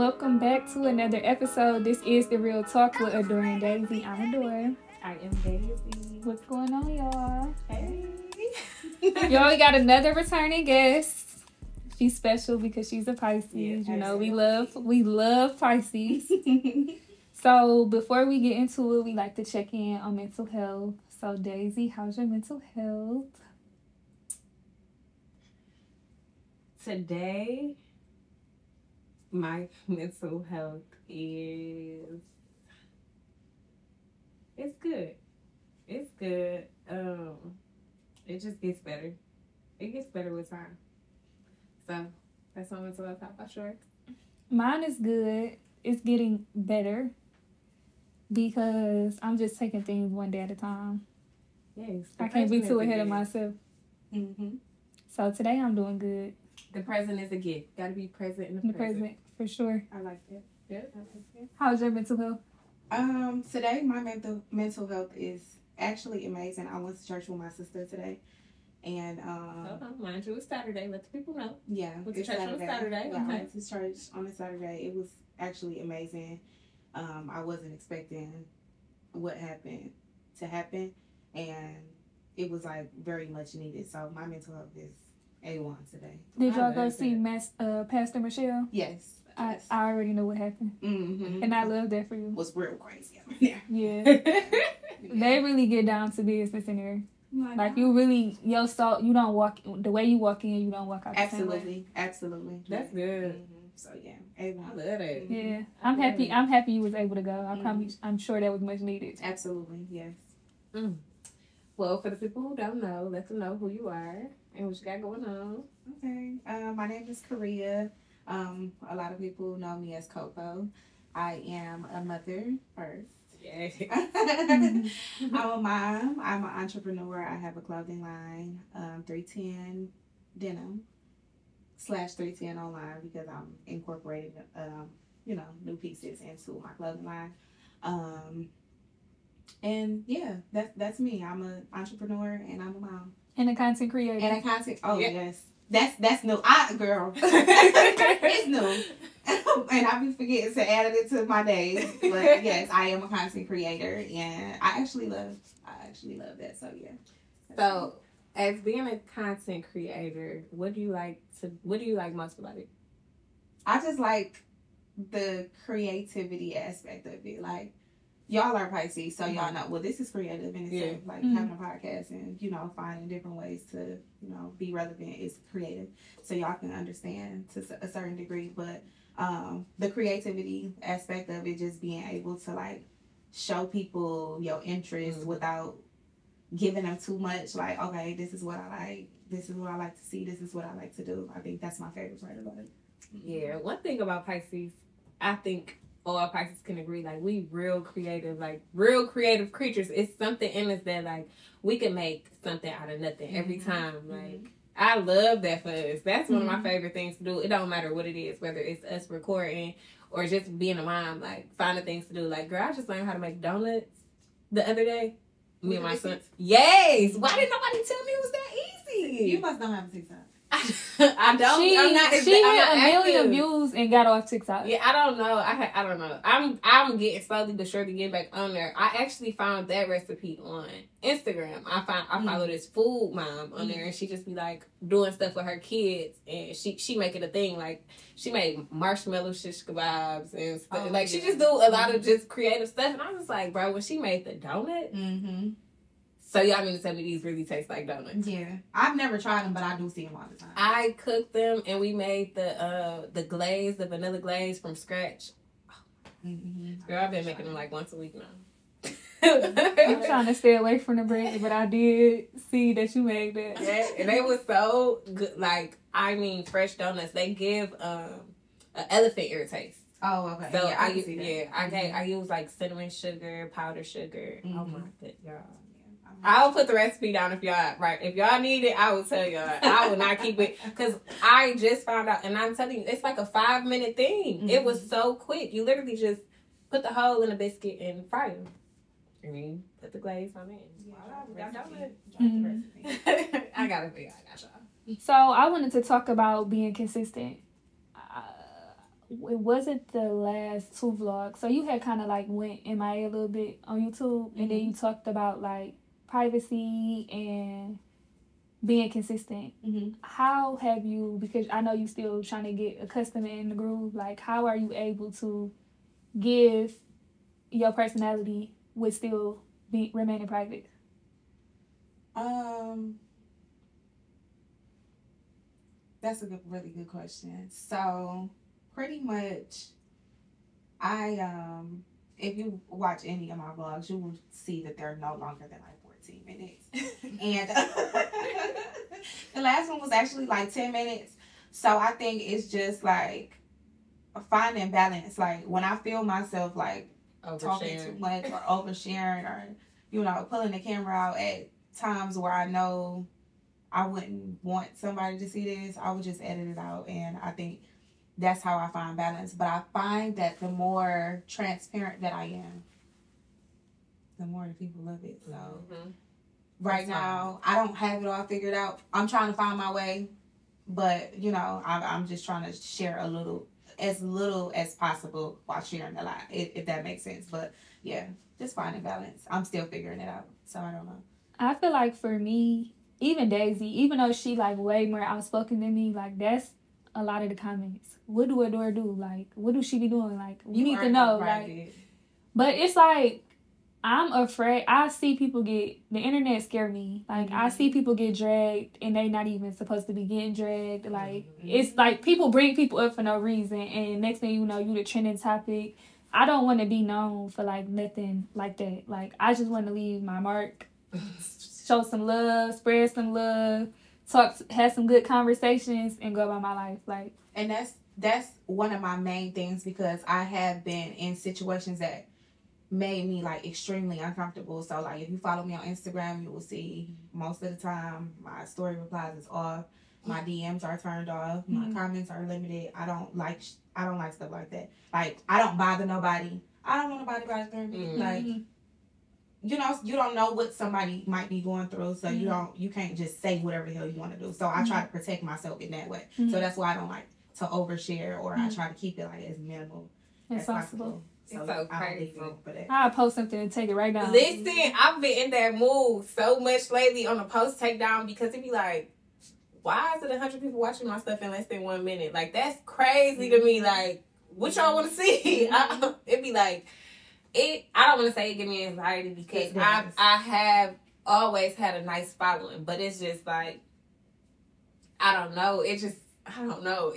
Welcome back to another episode. This is The Real Talk with Adore and Daisy. I'm Adore. I am Daisy. What's going on, y'all? Hey. Y'all, we got another returning guest. She's special because she's a Pisces. Yeah, you know, we love Pisces. So before we get into it, we like to check in on mental health. So Daisy, how's your mental health? Today, my mental health is... It's good. It's good. It just gets better. It gets better with time. So, that's my mental health. How about yours? Mine is good. It's getting better because I'm just taking things one day at a time. Yes. I can't be too ahead of myself. Mm-hmm. So today I'm doing good. The present is a gift. Gotta be present in In the present, for sure. I like that. Yeah, I like that. How's your mental health? Today my mental health is actually amazing. I went to church with my sister today, and Mind you, it's Saturday. Let the people know. yeah, Went to it's church on Saturday. Yeah, I Okay. went to church on a Saturday. It was actually amazing. I wasn't expecting what happened to happen, and it was like very much needed. So my mental health is A1 today. Did I y'all go love see that. Pastor Michelle? Yes. I already know what happened. Mm-hmm. And I love that for you. was real crazy. Yeah. Yeah. They really get down to business in there. Like you really, your soul, you don't walk, the way you walk in, you don't walk out the same way. Absolutely. That's good. Mm-hmm. So yeah, I A1. love that. Yeah. I I'm love happy. it. I'm happy you was able to go. Mhm. I'm sure that was much needed. Absolutely, yes. Well, for the people who don't know, let them know who you are and what you got going on. Okay. My name is Korea. A lot of people know me as Coco. I am a mother first. Yeah. I'm a mom. I'm an entrepreneur. I have a clothing line, 310 Denim /310 online because I'm incorporating, new pieces into my clothing line. And yeah, that's me. I'm an entrepreneur and I'm a mom And a content creator. and a content. Oh Yeah. yes, that's new. Girl, it's new. And I be forgetting to add it to my days. But yes, I am a content creator, and I actually love that. So yeah. So, as being a content creator, what do you like most about it? I just like the creativity aspect of it. Like y'all are Pisces, so y'all know. Well, this is creative in itself. Yeah. Like Mhm. having a podcast and finding different ways to be relevant is creative. So y'all can understand to a certain degree, but the creativity aspect of it, just being able to like show people your interest without giving them too much. Like, okay, this is what I like. This is what I like to see. This is what I like to do. I think that's my favorite part about it. Yeah, one thing about Pisces, I think all Pisces can agree, like, we real creative creatures. It's something in us that, like, we can make something out of nothing every time. Like, I love that for us. That's one of my favorite things to do. It don't matter what it is, whether it's us recording or just being a mom, like, finding things to do. Like, girl, I just learned how to make donuts the other day. Me and my son. Yes! Why didn't nobody tell me it was that easy? You must not have a TikTok. I don't. She I'm not. had I'm a not million active. views and got off TikTok. Yeah, I don't know. I don't know. I'm getting slowly but surely getting back on there. I actually found that recipe on Instagram. I follow this food mom on there, and she just be like doing stuff with her kids, and she make it a thing. Like she made marshmallow shish kebabs and stuff. Oh, like she yeah. just do a lot of just creative stuff. And I was like, bro, when she made the donut. Mm-hmm. So y'all mean to tell me these really taste like donuts? Yeah, I've never tried them, but I do see them all the time. I cooked them and we made the glaze, the vanilla glaze from scratch. Mm-hmm. Girl, I've been making them like once a week now. I'm trying to stay away from the bread, but I did see that you made that. Yeah, and they was so good. Like, I mean, fresh donuts. They give an elephant ear taste. Oh, okay. So yeah, I can see that. I use like cinnamon sugar, powdered sugar. Oh Mhm. my god, y'all. I'll put the recipe down if y'all need it. I will tell y'all. I will not keep it because I just found out, and I'm telling you, it's like a 5-minute thing. Mm-hmm. It was so quick. You literally just put the hole in a biscuit and fry them. And then put the glaze on it. I got it. I got y'all. So I wanted to talk about being consistent. it wasn't the last 2 vlogs. So you had kind of like went MIA a little bit on YouTube, and then you talked about like privacy and being consistent. How have you, because I know you still trying to get accustomed in the groove, like how are you able to give your personality with still remaining private? That's a really good question. So pretty much if you watch any of my vlogs, you will see that they're no longer than like 14 minutes. And the last one was actually like 10 minutes. So I think it's just like finding balance. Like when I feel myself like talking too much or oversharing or, you know, pulling the camera out at times where I know I wouldn't want somebody to see this, I would just edit it out. And I think that's how I find balance. But I find that the more transparent that I am, the more the people love it. So right now, I don't have it all figured out. I'm trying to find my way. But, you know, I'm just trying to share as little as possible while sharing a lot, if that makes sense. But, yeah, just finding balance. I'm still figuring it out. So I don't know. I feel like for me, even Daisy, even though she like way more outspoken than me, like that's a lot of the comments. What do Adore do? Like, what do she be doing? Like, we need to know. Like, but it's like I'm afraid. I see people the internet scare me. Like I see people get dragged and they not even supposed to be getting dragged. Like it's like people bring people up for no reason, and next thing you know, you the trending topic. I don't want to be known for like nothing like that. Like I just want to leave my mark. Show some love, spread some love, have some good conversations, and go about my life. Like, and that's one of my main things, because I have been in situations that made me like extremely uncomfortable. So like if you follow me on Instagram, you will see most of the time my story replies is off, my DMs are turned off, my comments are limited. I don't like stuff like that. Like I don't bother nobody. I don't want nobody bothering me. Like, you know, you don't know what somebody might be going through, so you can't just say whatever the hell you want to do. So I try to protect myself in that way. So that's why I don't like to overshare, or I try to keep it like as minimal as possible. It's so crazy. I'll post something and take it right down. Listen, I've been in that mood so much lately on the post takedown, because it be like, why is it 100 people watching my stuff in less than 1 minute? Like, that's crazy to me. Like, what y'all want to see? It be like, I don't want to say it give me anxiety, because I have always had a nice following, but it's just like, I don't know. I don't know.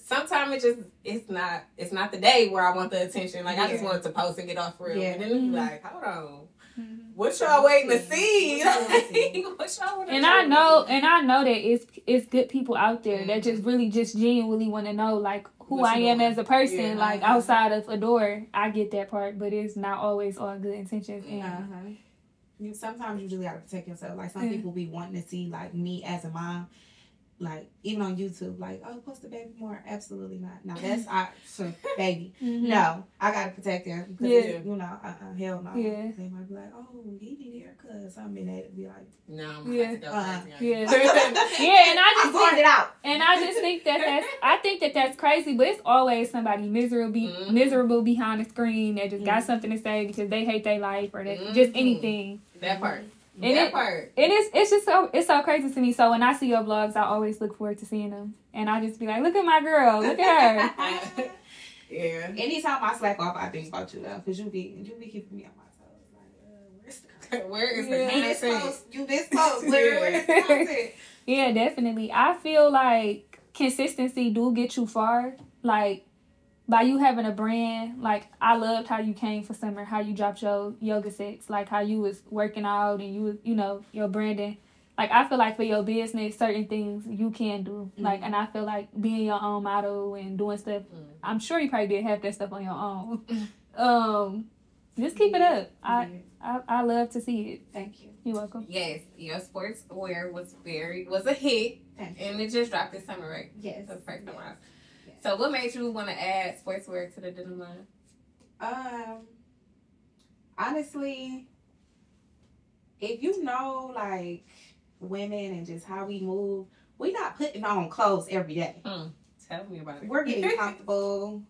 Sometimes it's not the day where I want the attention. Like I just wanted to post and get off real. And then it's like, hold on. What y'all waiting to see? What y'all want to And I know that it's good people out there that just really just genuinely want to know like who I am as a person, like outside of Adore. I get that part, but it's not always all good intentions. And sometimes you really gotta protect yourself. Like some people be wanting to see like me as a mom, like even on YouTube, like, oh, post the baby more. Absolutely not. No, that's baby. No, I gotta protect him, because you know, hell no. They might be like, oh, he need a haircut. Something in that be like, no, and I just pointed it out. And I just think that's crazy, but it's always somebody miserable behind the screen that just got something to say because they hate their life or that just anything. That part. And it's just so crazy to me. So when I see your vlogs, I always look forward to seeing them, and I just be like, look at my girl, look at her. Anytime I slack off, I think about you though, because you be keeping me on my toes. Like, where is the content? You this post. Where is the content? Yeah, definitely. I feel like consistency do get you far. Like, by you having a brand, like, I loved how you came for summer, how you dropped your yoga sets, like, how you was working out and you know, your branding. Like, I feel like for your business, certain things you can do. Like, and I feel like being your own model and doing stuff, I'm sure you probably did have that stuff on your own. Just keep it up. I love to see it. Thank you. You're welcome. Yes, your sportswear was a hit, and it just dropped this summer, right? Yes. That's the first time out. So what made you want to add sportswear to the denim line? Honestly, if you know, like, women and just how we move, we're not putting on clothes every day. Tell me about it. We're getting comfortable.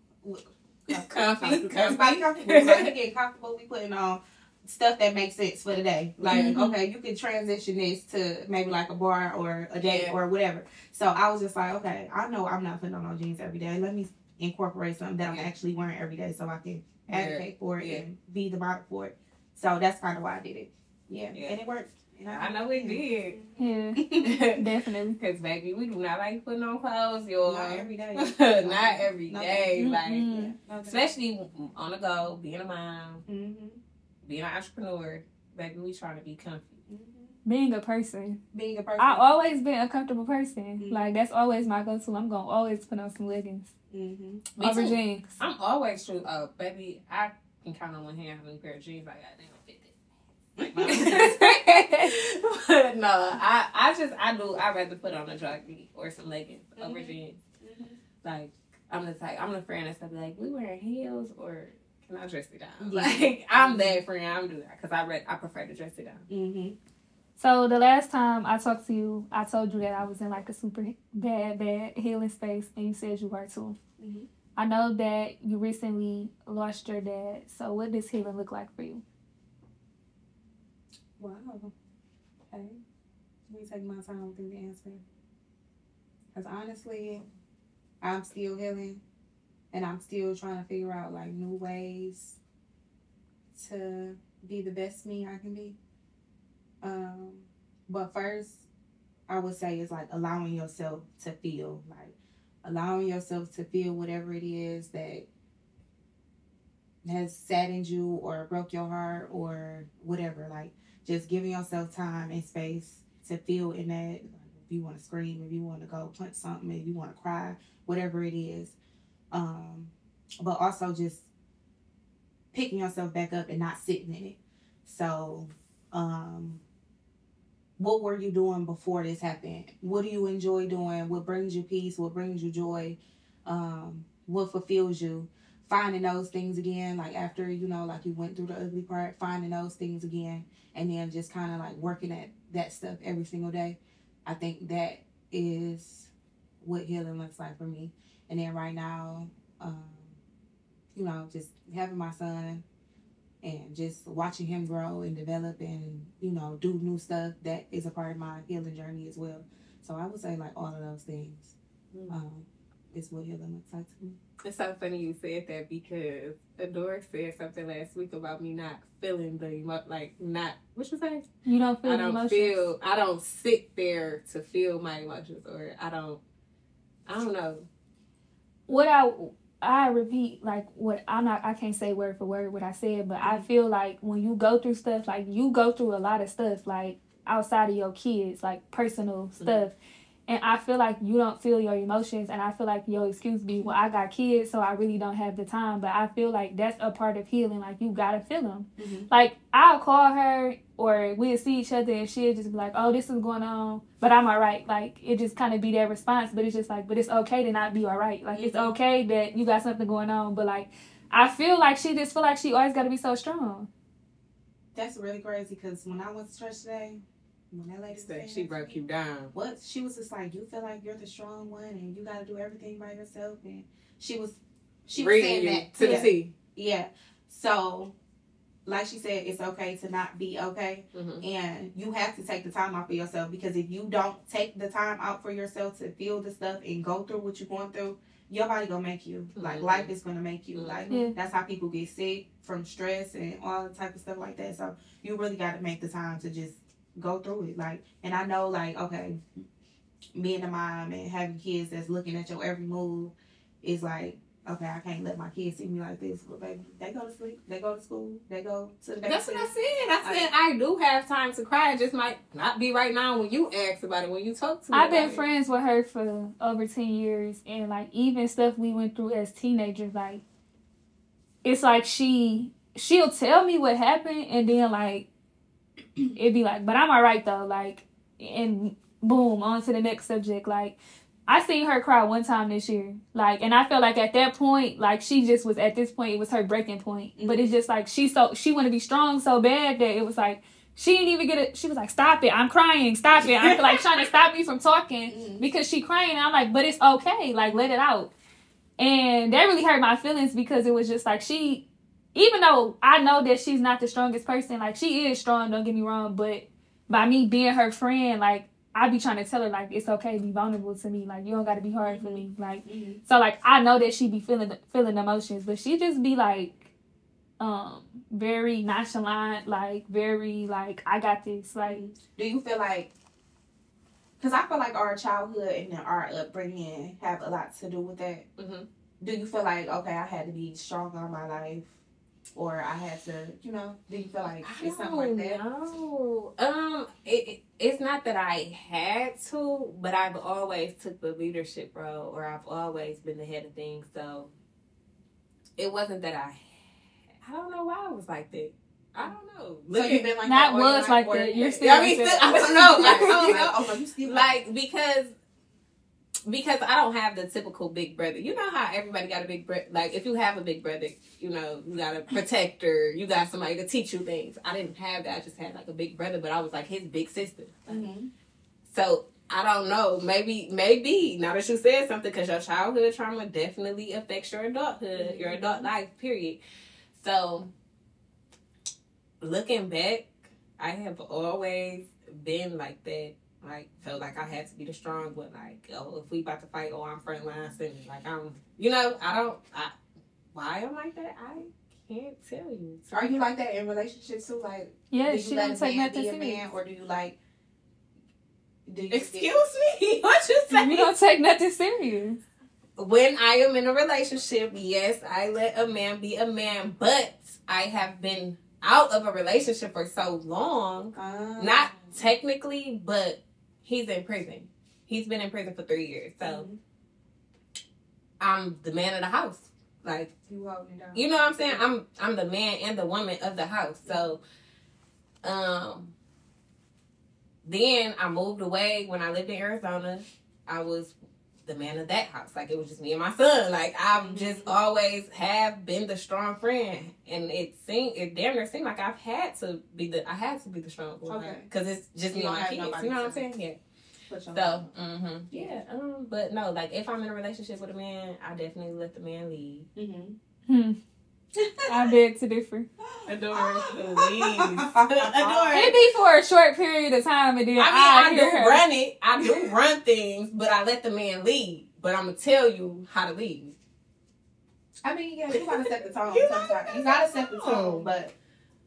comfy. Comfortable. So you get comfortable. We putting on stuff that makes sense for the day. Like, okay, you can transition this to maybe like a bar or a date or whatever. So I was just like, okay, I know I'm not putting on no jeans every day. Let me incorporate something that I'm actually wearing every day so I can advocate for it and be the model for it. So that's kind of why I did it. Yeah. And it worked. You know? I know it did. Yeah, definitely. Because, baby, we do not like putting on clothes, y'all. Not every day. Not every day. Like, especially on the go, being a mom, being an entrepreneur. Baby, we trying to be comfy. Being a person. I always been a comfortable person. Like, that's always my go-to. I'm going to always put on some leggings. Over jeans. I'm always true. Oh, baby, I can count on one hand how many pair of jeans I got. They don't fit this. But no, I'd rather put on a jockey or some leggings over jeans. Like, I'm the friend that's gonna be like, we wearing heels or can I dress it down? Like, I'm that friend. I'm doing that because I prefer to dress it down. So the last time I talked to you, I told you that I was in like a super bad healing space, and you said you were too. I know that you recently lost your dad. So what does healing look like for you? Wow. Okay. Let me take my time through the answer. Because honestly, I'm still healing. And I'm still trying to figure out like new ways to be the best me I can be. But first, I would say it's like allowing yourself to feel. Like allowing yourself to feel whatever it is that has saddened you or broke your heart or whatever. Like just giving yourself time and space to feel in that. If you want to scream, if you want to go punch something, if you want to cry, whatever it is. But also just picking yourself back up and not sitting in it. So, what were you doing before this happened? What do you enjoy doing? What brings you peace? What brings you joy? What fulfills you? Finding those things again, like after, you know, like you went through the ugly part, finding those things again, and then just kind of like working at that stuff every single day. I think that is what healing looks like for me. And then right now, you know, just having my son and just watching him grow and develop and, you know, do new stuff, that is a part of my healing journey as well. So I would say like all of those things is what healing looks like to me. It's so funny you said that because Adora said something last week about me not feeling what you say? You don't feel emotions. I don't sit there to feel my emotions, or I don't know. What I repeat, like I can't say word for word what I said, but I feel like when you go through stuff, like you go through a lot of stuff, like outside of your kids, like personal stuff. And I feel like you don't feel your emotions, and I feel like your excuse be, well, I got kids, so I really don't have the time. But I feel like that's a part of healing. Like, you gotta feel them. Like, I'll call her, or we'll see each other, and she'll just be like, oh, this is going on, but I'm all right. Like, it just kind of be their response, but it's just like, but it's okay to not be all right. Like, it's okay that you got something going on, but, like, I feel like she just feel like she always got to be so strong. That's really crazy, because when I went to church today, when that lady said she broke you down. What? She was just like, you feel like you're the strong one and you got to do everything by yourself. And she was saying that to the T. Yeah. So, like she said, it's okay to not be okay. And you have to take the time out for yourself, because if you don't take the time out for yourself to feel the stuff and go through what you're going through, your body gonna make you. Like, life is gonna make you. Like, that's how people get sick from stress and all the type of stuff like that. So, you really got to make the time to just go through it. Like, and I know, like, okay, being a mom and having kids that's looking at your every move is like, okay, I can't let my kids see me like this. But baby, they go to sleep, they go to school, they go to the babysitter. That's what I said. I said I do have time to cry. It just might not be right now when you ask about it, when you talk to me. I've been friends with her for over 10 years, and like even stuff we went through as teenagers, like it's like she'll tell me what happened, and then like it'd be like, but I'm all right though, like, and boom, on to the next subject. Like, I seen her cry one time this year, like, and I felt like at that point, like, she just was, at this point, it was her breaking point. But it's just like, she want to be strong so bad that it was like, she didn't even get it. She was like, stop it, I'm crying, stop it. I'm like trying to stop me from talking because she crying, and I'm like, but it's okay, like, let it out. And that really hurt my feelings because it was just like she, even though I know that she's not the strongest person, like she is strong, don't get me wrong, but by me being her friend, like I be trying to tell her like it's okay to be vulnerable to me, like you don't got to be hard for me, like so like I know that she be feeling emotions, but she just be like very nonchalant, like very like I got this. Like, do you feel like? Because I feel like our childhood and our upbringing have a lot to do with that. Mm-hmm. Do you feel like, okay, I had to be strong on my life, or I had to, do you feel like it's something like that? No. It's not that I had to, but I've always took the leadership role, or I've always been the head of things. So it wasn't that I don't know why I was like that. I don't know. So you've been like that that was like that. You're still. I mean, I don't know. Oh, no, you still like because I don't have the typical big brother. You know how everybody got a big brother. Like if you have a big brother, you got a protector. You got somebody to teach you things. I didn't have that. I just had like a big brother, but I was like his big sister. Mm-hmm. So I don't know. Maybe now that you said something, because your childhood trauma definitely affects your adulthood, your adult life. Period. So. Looking back, I have always been like that. Like, felt like I had to be the strong one. Like, oh, if we about to fight, I'm front line center. Like, why I'm like that, I can't tell you. Are you like that in relationships too? Like, yeah, do she you let don't a take man nothing be a serious. man, or do you like? Excuse me? What you say? You don't take nothing serious. When I am in a relationship, yes, I let a man be a man, but I have been out of a relationship for so long, not technically, but he's in prison. He's been in prison for 3 years, so I'm the man of the house. Like, you holding it down. You know what I'm saying? I'm the man and the woman of the house. So, then I moved away. When I lived in Arizona, I was the man of that house. Like, it was just me and my son. Like, I've just always have been the strong friend, and it damn near seemed like I had to be the strong one. Okay. Because it's just me and my kids. You know what I'm saying? Yeah. So, yeah. But no, like, if I'm in a relationship with a man, I definitely let the man lead. I beg to differ. Adore, please. It be for a short period of time, and then I do run things, but I let the man lead. But I'm gonna tell you how to lead. I mean, yeah, you gotta set the tone. Sometimes you gotta set the tone, but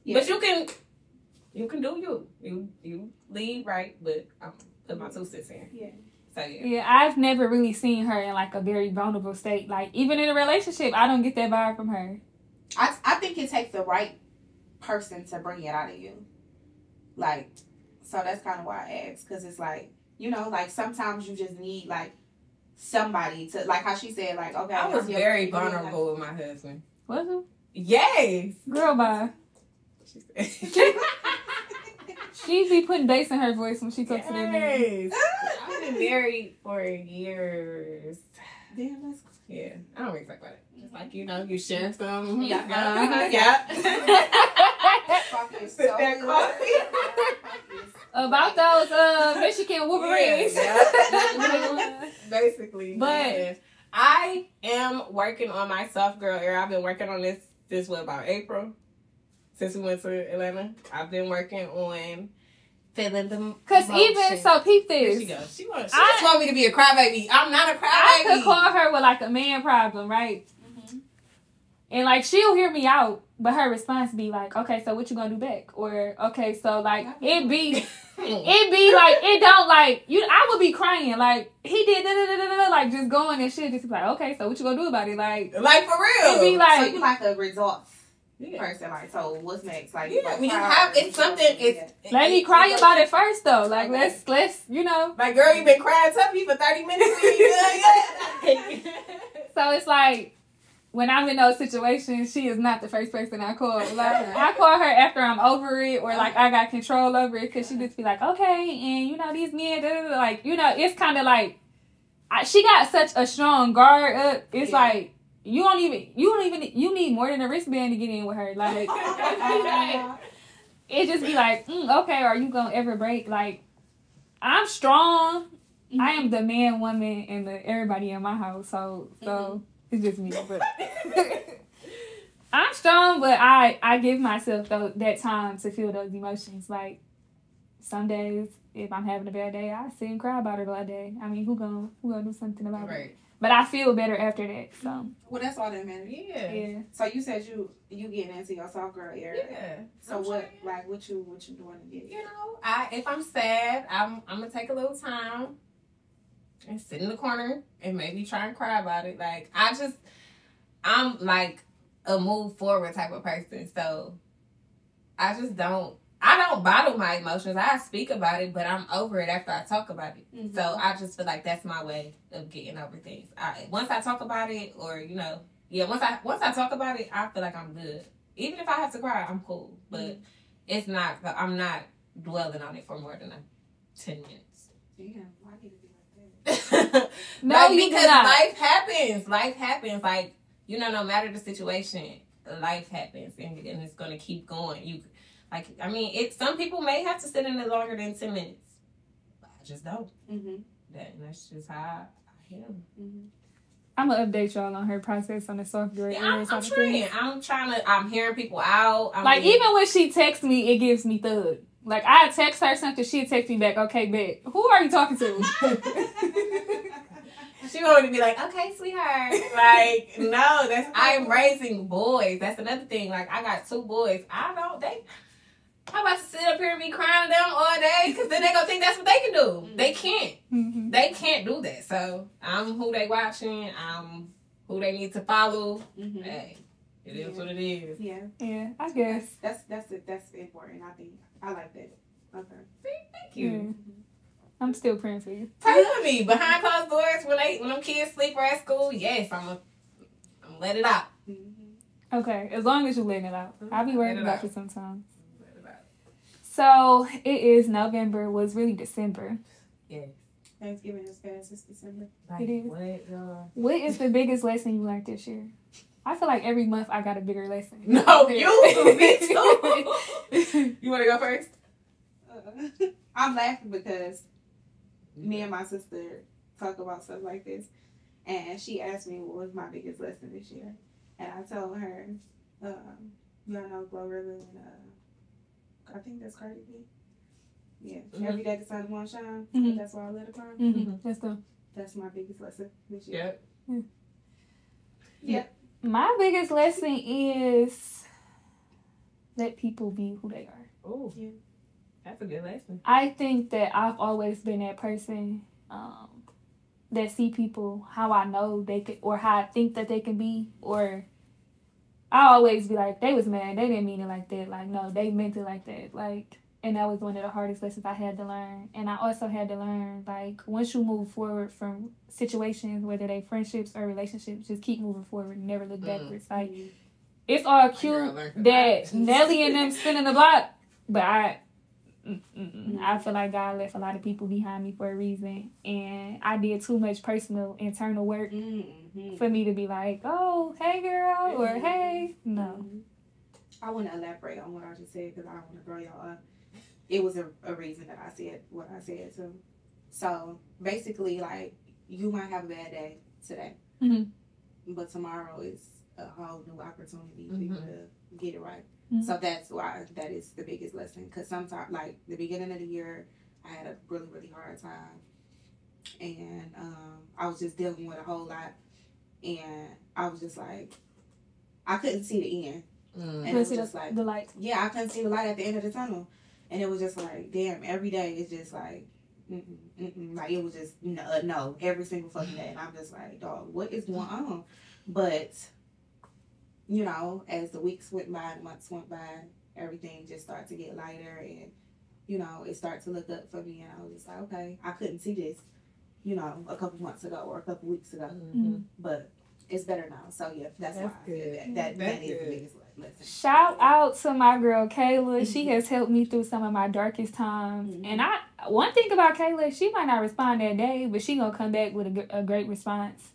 but you can do you lead right, but I'm put my 2 cents in. Yeah. So yeah. Yeah, I've never really seen her in like a very vulnerable state. Like even in a relationship, I don't get that vibe from her. I think it takes the right person to bring it out of you. Like, so that's kind of why I asked, because it's like, like sometimes you just need like somebody to, like how she said, like, okay. I was very vulnerable with my husband. Was you? Yes. Girl, bye. She be putting bass in her voice when she talks to that man. I've been married for years. Damn, that's cool. Yeah, I don't really talk about it. Just like, you share some. Yeah. Coffee is so good. About those Michigan Wolverines. Yeah. Basically. But yeah. I am working on my soft girl era. I've been working on this about April? Since we went to Atlanta. I've been working on feeling the Because even so, peep this. Here she goes. She just want me to be a crybaby. I'm not a crybaby. I could call her with like a man problem, right? And like she'll hear me out, but her response be like, "Okay, so what you gonna do back?" Or okay, so like it be like it don't like you. I would be crying like he did like just going and shit. Just be like, okay, so what you gonna do about it? Like for real. It be like so you like a results person. Like, so what's next? Like when you have it's something. Let me cry about it first though. Like let's like girl, you been crying toughy for 30 minutes. So it's like. When I'm in those situations, she is not the first person I call. Like I call her after I'm over it, or like I got control over it, because she just be like, okay, and these men, like it's kind of like she got such a strong guard up. It's like you need more than a wristband to get in with her. Like it just be like, okay, are you gonna ever break? Like I'm strong. I am the man, woman, and everybody in my house. So. It's just me, but I'm strong, but I give myself that time to feel those emotions. Like, some days, if I'm having a bad day, I sit and cry about it all day. I mean, who gonna do something about it? But I feel better after that. So. Well, that's all that matters. Yeah. So you said you getting into your soft girl area. Yeah. So what you doing to get? You know, if I'm sad, I'm gonna take a little time and sit in the corner and maybe try and cry about it. Like, I'm like a move forward type of person. So I don't bottle my emotions. I speak about it, but I'm over it after I talk about it. Mm-hmm. So I just feel like that's my way of getting over things. Once I talk about it, or once I talk about it, I feel like I'm good. Even if I have to cry, I'm cool. But it's not. I'm not dwelling on it for more than 10 minutes. Damn, why need to be like that? No, because life happens. Life happens. Like, no matter the situation, life happens, and it's gonna keep going. Some people may have to sit in it longer than 10 minutes. But I just don't. Mm-hmm. That's just how I am. Mm-hmm. I'm going to update y'all on her process on the soft girl. Yeah, I'm trying to, I'm hearing people out. Even when she texts me, it gives me thug. Like, I text her something, she'll text me back, okay, bet. Who are you talking to? She want to be like, okay, sweetheart. Like, no, I'm raising boys. That's another thing. Like, I got 2 boys. I'm about to sit up here and be crying to them all day, because then they gonna think that's what they can do. Mm-hmm. They can't. Mm-hmm. They can't do that. So I'm who they watching. I'm who they need to follow. Mm-hmm. Hey, it is what it is. Yeah. I guess that's important. I think I like that. Okay. Thank you. Mm-hmm. I'm still praying for you. Pray for me behind closed doors when them kids sleep or at school. Yes, I'm gonna let it out. Mm-hmm. Okay, as long as you're letting it out. I'll be worried about you sometimes. So, it is November, was really December. Yeah. Thanksgiving is past, it's December. It is. What is the biggest lesson you learned this year? I feel like every month I got a bigger lesson. No, me too. You want to go first? I'm laughing because me and my sister talk about stuff like this. And she asked me what was my biggest lesson this year. And I told her, y'all know Glorilla and I think that's Cardi B. Yeah. Mm-hmm. Every day the sun won't shine. Mm-hmm. That's why I let it burn. Mm-hmm. That's my biggest lesson this year. Yeah. My biggest lesson is let people be who they are. Oh, yeah. That's a good lesson. I think that I've always been that person that see people how I know they could, or how I think that they can be, or I always be like, they was mad. They didn't mean it like that. Like, no, they meant it like that. Like, and that was one of the hardest lessons I had to learn. And I also had to learn, like, once you move forward from situations, whether they friendships or relationships, just keep moving forward. Never look backwards. Like, it's all cute that Nelly and them spinning the block, but I feel like God left a lot of people behind me for a reason, and I did too much personal internal work for me to be like, oh, hey girl, or hey, no. I want to elaborate on what I just said because I don't want to throw y'all up. It was a reason that I said what I said too. So basically, like, you might have a bad day today, but tomorrow is a whole new opportunity for you to get it right. So that's why that is the biggest lesson. Because sometimes, like, the beginning of the year, I had a really, really hard time. And I was just dealing with a whole lot. And I was just like, I couldn't see the end. And it was just like, the light. Yeah, I couldn't see the light at the end of the tunnel. And it was just like, damn, every day it's just like, like, it was just, no, every single fucking day. And I'm just like, dog, what is going on? But, you know, as the weeks went by, the months went by, everything just started to get lighter, and, you know, it started to look up for me, and I was just like, okay, I couldn't see this, you know, a couple months ago or a couple weeks ago, but it's better now. So yeah, that's why good. That is the biggest lesson. Shout out to my girl Kayla. She has helped me through some of my darkest times. And one thing about Kayla, she might not respond that day, but she gonna come back with a great response.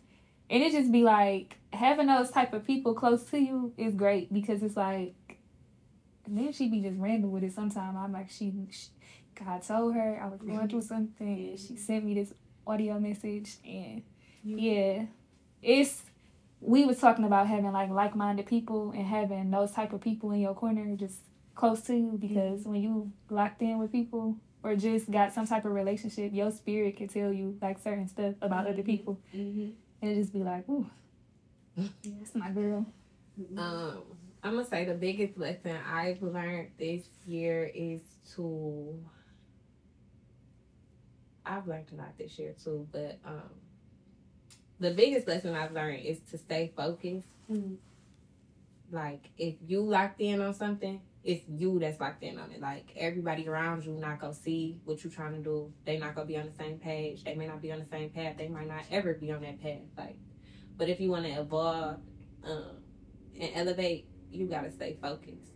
And it just be like, having those type of people close to you is great, because it's like, and then she be just random with it sometimes. I'm like, God told her I was going through something, and she sent me this audio message, and yeah, it's we was talking about having like-minded people and having those type of people in your corner just close to you, because when you locked in with people or just got some type of relationship, your spirit can tell you like certain stuff about other people, and it just be like, ooh, that's my girl. I'm gonna say the biggest lesson I've learned this year is I've learned a lot this year too, but the biggest lesson I've learned is to stay focused. Like, if you locked in on something, it's you that's locked in on it. Like, everybody around you not gonna see what you're trying to do. They not gonna be on the same page. They may not be on the same path. They might not ever be on that path. Like, but if you want to evolve and elevate, you gotta stay focused.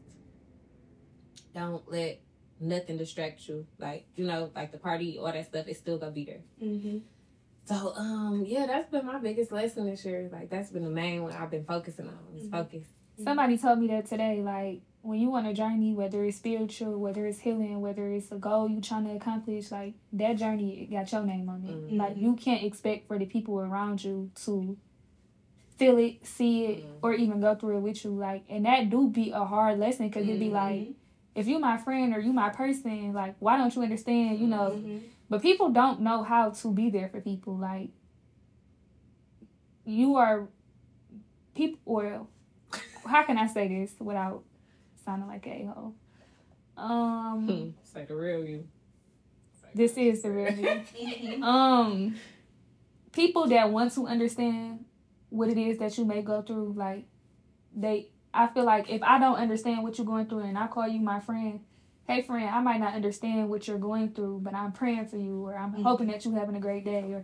Don't let nothing distract you. Like, you know, like the party, all that stuff is still gonna be there. So, yeah, that's been my biggest lesson this year. Like, that's been the main one I've been focusing on. Is focus. Somebody told me that today. Like, when you want a journey, whether it's spiritual, whether it's healing, whether it's a goal you trying to accomplish, like, that journey got your name on it. Like, you can't expect for the people around you to feel it, see it, or even go through it with you. Like, and that do be a hard lesson, because it'd be like, if you my friend or you my person, like, why don't you understand, you know? But people don't know how to be there for people. Like, you are people, or how can I say this without sounding like a a-hole? Say the real you. This is the real you. People that want to understand what it is that you may go through, like, I feel like if I don't understand what you're going through and I call you my friend, hey friend, I might not understand what you're going through, but I'm praying for you, or I'm hoping that you're having a great day, or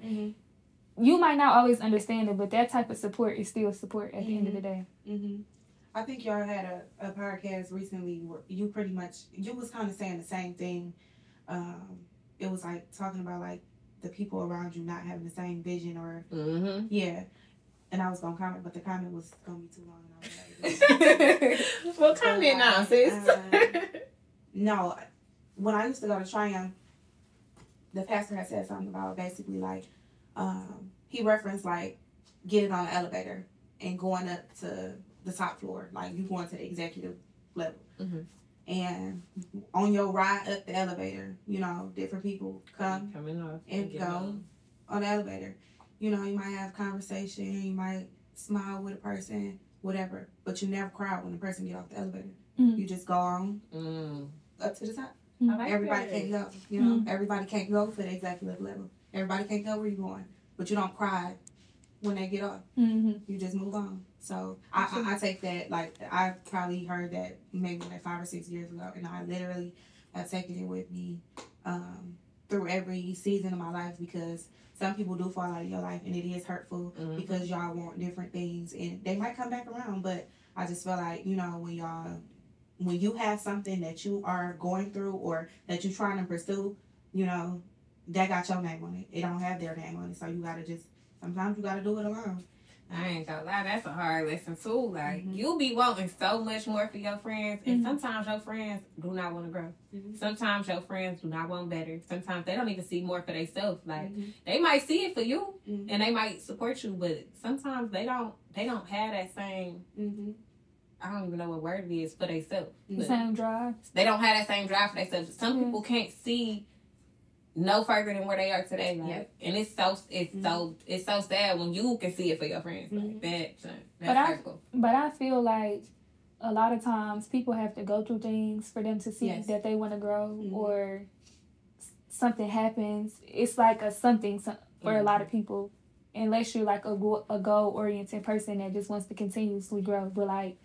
you might not always understand it, but that type of support is still support at the end of the day. I think y'all had a podcast recently where you was kind of saying the same thing. It was like talking about like the people around you not having the same vision, or yeah. And I was gonna comment, but the comment was gonna be too long. Well, comment now, sis. No, when I used to go to Triumph, the pastor had said something about basically like, he referenced like getting on the elevator and going up to the top floor, like you going to the executive level. And on your ride up the elevator, you know, different people come and go on the elevator. You know, you might have conversation, you might smile with a person, whatever, but you never cry when the person get off the elevator. You just go on up to the top. Everybody can't go, you know. Everybody can't go for the executive level. Everybody can't go where you're going, but you don't cry when they get off. You just move on. So I take that, like, I probably heard that maybe like 5 or 6 years ago, and I literally have taken it with me through every season of my life, because some people do fall out of your life and it is hurtful because y'all want different things, and they might come back around, but I just feel like, you know, when you have something that you are going through or that you're trying to pursue, you know, that got your name on it. It don't have their name on it, so you gotta sometimes you gotta do it alone. I ain't gonna lie, that's a hard lesson too. Like, you be wanting so much more for your friends, and sometimes your friends do not want to grow. Sometimes your friends do not want better. Sometimes they don't even see more for themselves. Like, they might see it for you, and they might support you, but sometimes they don't have that same, I don't even know what word it is, for themselves. The same drive. They don't have that same drive for themselves. Some people can't see no further than where they are today, like, and it's so sad when you can see it for your friends. Like, that's hurtful. But I feel like a lot of times people have to go through things for them to see that they want to grow, or something happens. It's like something for a lot of people, unless you're like a goal-oriented person that just wants to continuously grow. But like,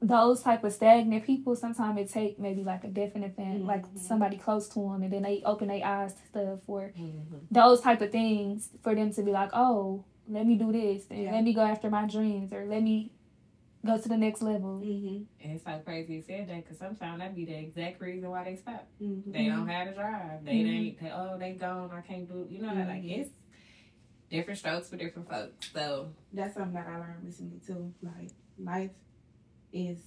those type of stagnant people, sometimes it take maybe like a definite thing, like somebody close to them, and then they open their eyes to stuff, or those type of things for them to be like, oh, let me do this, and let me go after my dreams, or let me go to the next level. And it's so crazy you said that, because sometimes that be the exact reason why they stop. They don't have a drive. They they gone, I can't do, you know, like, it's different strokes for different folks. So that's something that I learned recently too. Like, life is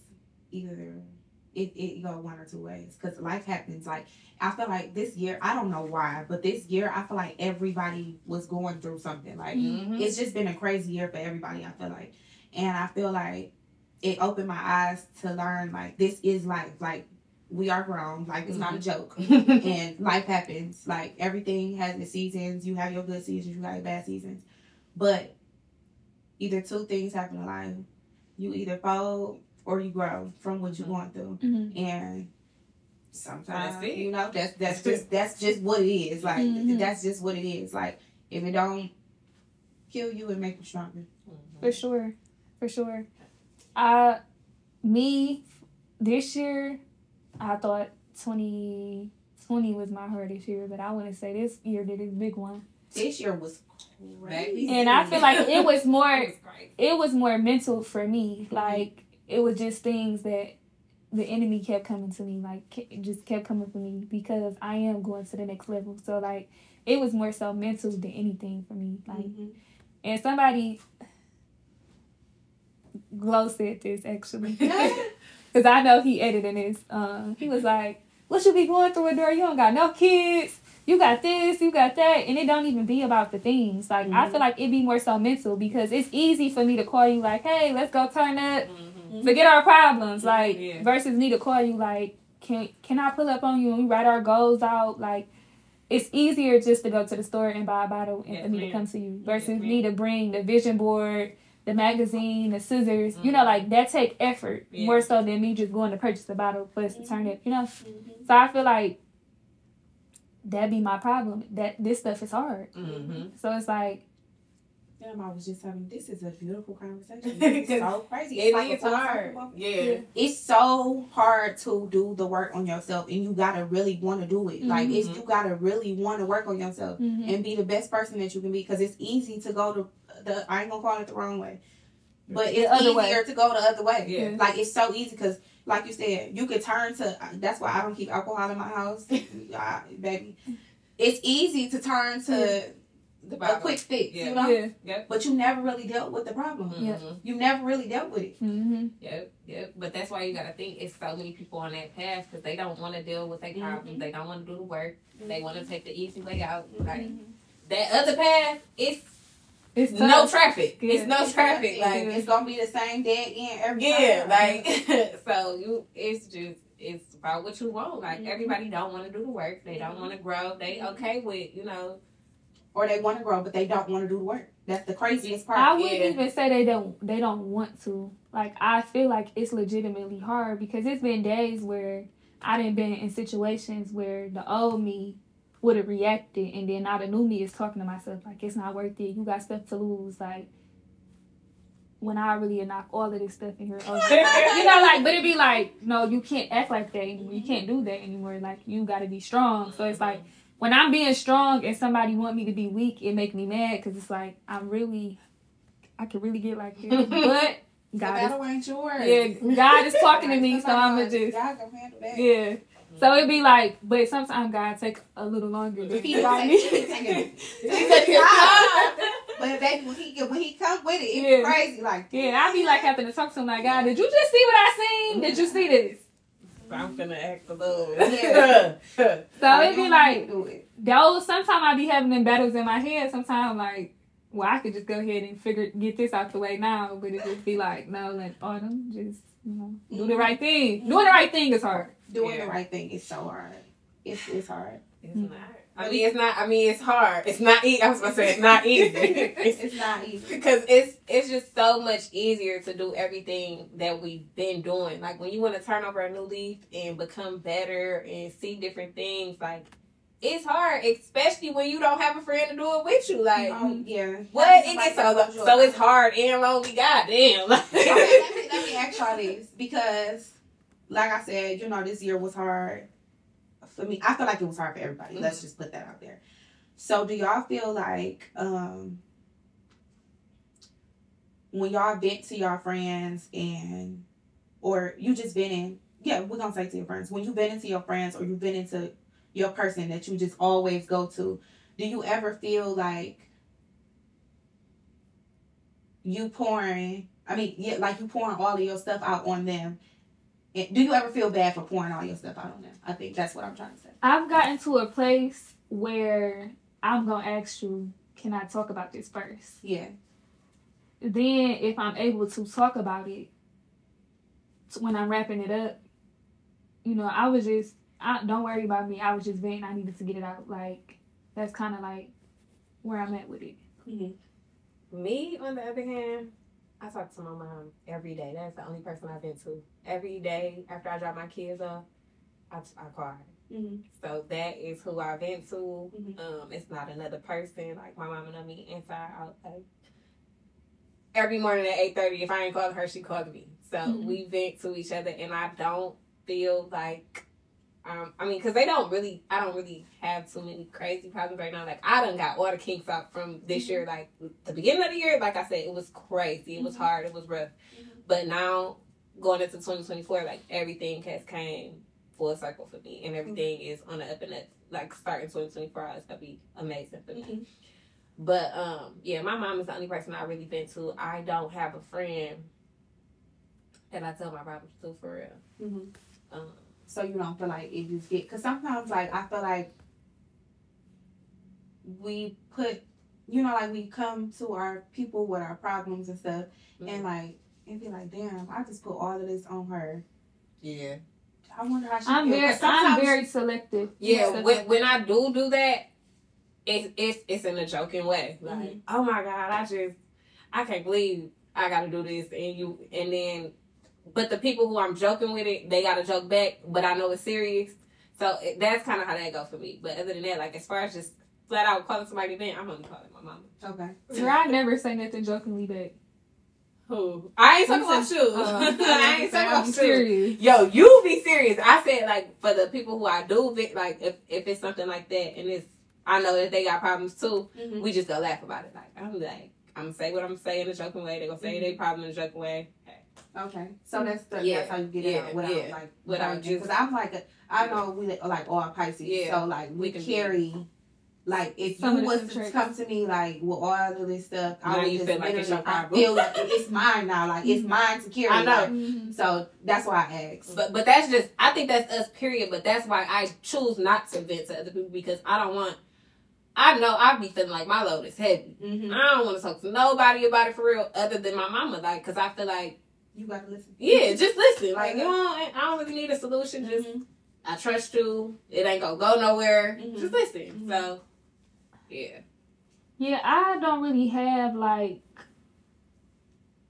either it go one or two ways because life happens. Like I feel like this year, I don't know why, but this year I feel like everybody was going through something. Like it's just been a crazy year for everybody. I feel like, and I feel like it opened my eyes to learn like this is life. Like we are grown. Like it's not a joke, and life happens. Like everything has its seasons. You have your good seasons. You have your bad seasons, but either two things happen in life. You either fold or you grow from what you're going through, and sometimes you know that's just what it is. Like that's just what it is. Like if it don't kill you, it make you stronger. For sure. Me this year, I thought 2020 was my hardest year, but I wouldn't say this year did a big one. This year was crazy, and I feel like it was more mental for me. Like it was just things that the enemy kept coming to me, like just kept coming for me because I am going to the next level. So like it was more so mental than anything for me. Like, and somebody, Glow said this actually, because I know he edited this. He was like, "What you be going through, Adora? You don't got no kids. You got this, you got that," and it don't even be about the things. Like I feel like it be more so mental because it's easy for me to call you like, "Hey, let's go turn up, forget our problems," like versus me to call you like, "Can I pull up on you and we write our goals out?" Like it's easier just to go to the store and buy a bottle and for me to come to you versus me to bring the vision board, the magazine, the scissors. You know, like that take effort more so than me just going to purchase a bottle for us to turn it. You know, so I feel like that be my problem. That this stuff is hard. So it's like, damn, I was just having this is a beautiful conversation. It's so crazy. It's like hard. Yeah. It's so hard to do the work on yourself, and you gotta really want to do it. Like it's you gotta really want to work on yourself and be the best person that you can be. Because it's easy to go to the I ain't gonna call it the wrong way, but it's easier to go the other way. Yeah. Like it's so easy because, like you said, you could turn to. That's why I don't keep alcohol in my house, baby. It's easy to turn to a quick fix, you know. But you never really dealt with the problem. You never really dealt with it. Yep. But that's why you gotta think it's so many people on that path because they don't want to deal with their problems. They don't want to do the work. They want to take the easy way out. Like that other path, it's no traffic. It's no traffic. Like it's gonna be the same dead end every time. Like so it's about what you want. Like everybody don't want to do the work. They don't want to grow. They okay with or they want to grow, but they don't want to do the work. That's the craziest part. I wouldn't even say they don't want to. Like I feel like it's legitimately hard because it's been days where I done been in situations where the old me would have reacted, and then now the new me is talking to myself like it's not worth it. You got stuff to lose. Like when I really knock all of this stuff in here, like, but it'd be like, no, you can't act like that anymore. You can't do that anymore. Like you got to be strong. So it's like when I'm being strong and somebody want me to be weak, it make me mad because it's like I can really get like this, but God ain't yours. Yeah, God is talking to me, so I'm gonna just God can handle that. Yeah. So it'd be like, but sometimes God take a little longer than he got me. But baby, when he come with it, it's crazy. Like I be like having to talk to him like, God, did you just see what I seen? Did you see this? I'm finna act a little. So it'd be like those. Sometimes I be having them battles in my head. Sometimes like, well, I could just go ahead and get this out the way now, but it just be like, no, like Autumn, just do the right thing. Doing the right thing is hard. Doing the right thing is so hard. It's hard. It's not. I mean, it's not. I mean, it's hard. It's not easy. I was gonna say it's not easy. It's not easy because it's just so much easier to do everything that we've been doing. Like when you want to turn over a new leaf and become better and see different things, like it's hard, especially when you don't have a friend to do it with you. Like, what it gets so it's hard and lonely. Goddamn. Let me ask y'all this because, like I said, this year was hard. For me, I feel like it was hard for everybody. Let's just put that out there. So do y'all feel like when y'all vent to your friends or you just been in, we're going to say to your friends, when you vent into your friends or you vent into your person that you just always go to, do you ever feel like you pouring all of your stuff out on them do you ever feel bad for pouring all your stuff out on them? I think that's what I'm trying to say. I've gotten to a place where I'm gonna ask you, can I talk about this first? Yeah. Then if I'm able to talk about it when I'm wrapping it up, you know, don't worry about me. I was just venting. I needed to get it out. Like, that's kind of like where I'm at with it. Mm-hmm. Me, on the other hand, I talk to my mom every day. That's the only person I've been to. Every day after I drop my kids off, I call her. Mm-hmm. So that is who I vent to. Mm-hmm. It's not another person. Like, my mama know me inside out. Like, every morning at 8:30, if I ain't calling her, she calls me. So we vent to each other, and I don't feel like, I mean, because I don't really have too many crazy problems right now. Like, I done got all the kinks out from this year. Like, the beginning of the year, like I said, it was crazy. It was hard. It was rough. But now, going into 2024, like, everything has came full circle for me, and everything is on the up and up. Like, starting 2024, it's going to be amazing for me. But, yeah, my mom is the only person I really been to. I don't have a friend that I tell my problems to, for real. So you don't feel like it just because sometimes, like, I feel like we put, you know, like, we come to our people with our problems and stuff, and, like, and be like, damn, I just put all of this on her. Yeah. I wonder how she feels. I'm very selective. Yeah, when I do that, it's in a joking way. Like, oh my God, I can't believe I gotta do this, and then, but the people who I'm joking with it, they gotta joke back, but I know it's serious. So that's kind of how that go for me. But other than that, like, as far as just flat out calling somebody event, I'm only calling my mama. Okay. Girl, I never say nothing jokingly back. Who? I ain't talking about you. I ain't talking about you. Serious. Yo, you be serious. I said, like, for the people who I do, like, if it's something like that, and I know that they got problems too, we just go laugh about it. Like, I'm gonna say what I'm saying in a joking way. They gonna say their problem in a joking way. Okay, so that's how you get it out without just, because I'm like I know we like all Pisces, so like we carry, like, if you was to come to me like with all of this stuff, I would just like it's your problem. I feel like it's mine now, like it's mine to carry. I know, like, so that's why I asked. But that's just, I think that's us, period. But that's why I choose not to vent to other people, because I don't want. I know I be feeling like my load is heavy. I don't want to talk to nobody about it for real, other than my mama, like, because I feel like. You gotta listen. Yeah, just listen. Like, I don't really need a solution. Just, I trust you. It ain't gonna go nowhere. Just listen. So, yeah. Yeah, I don't really have, like,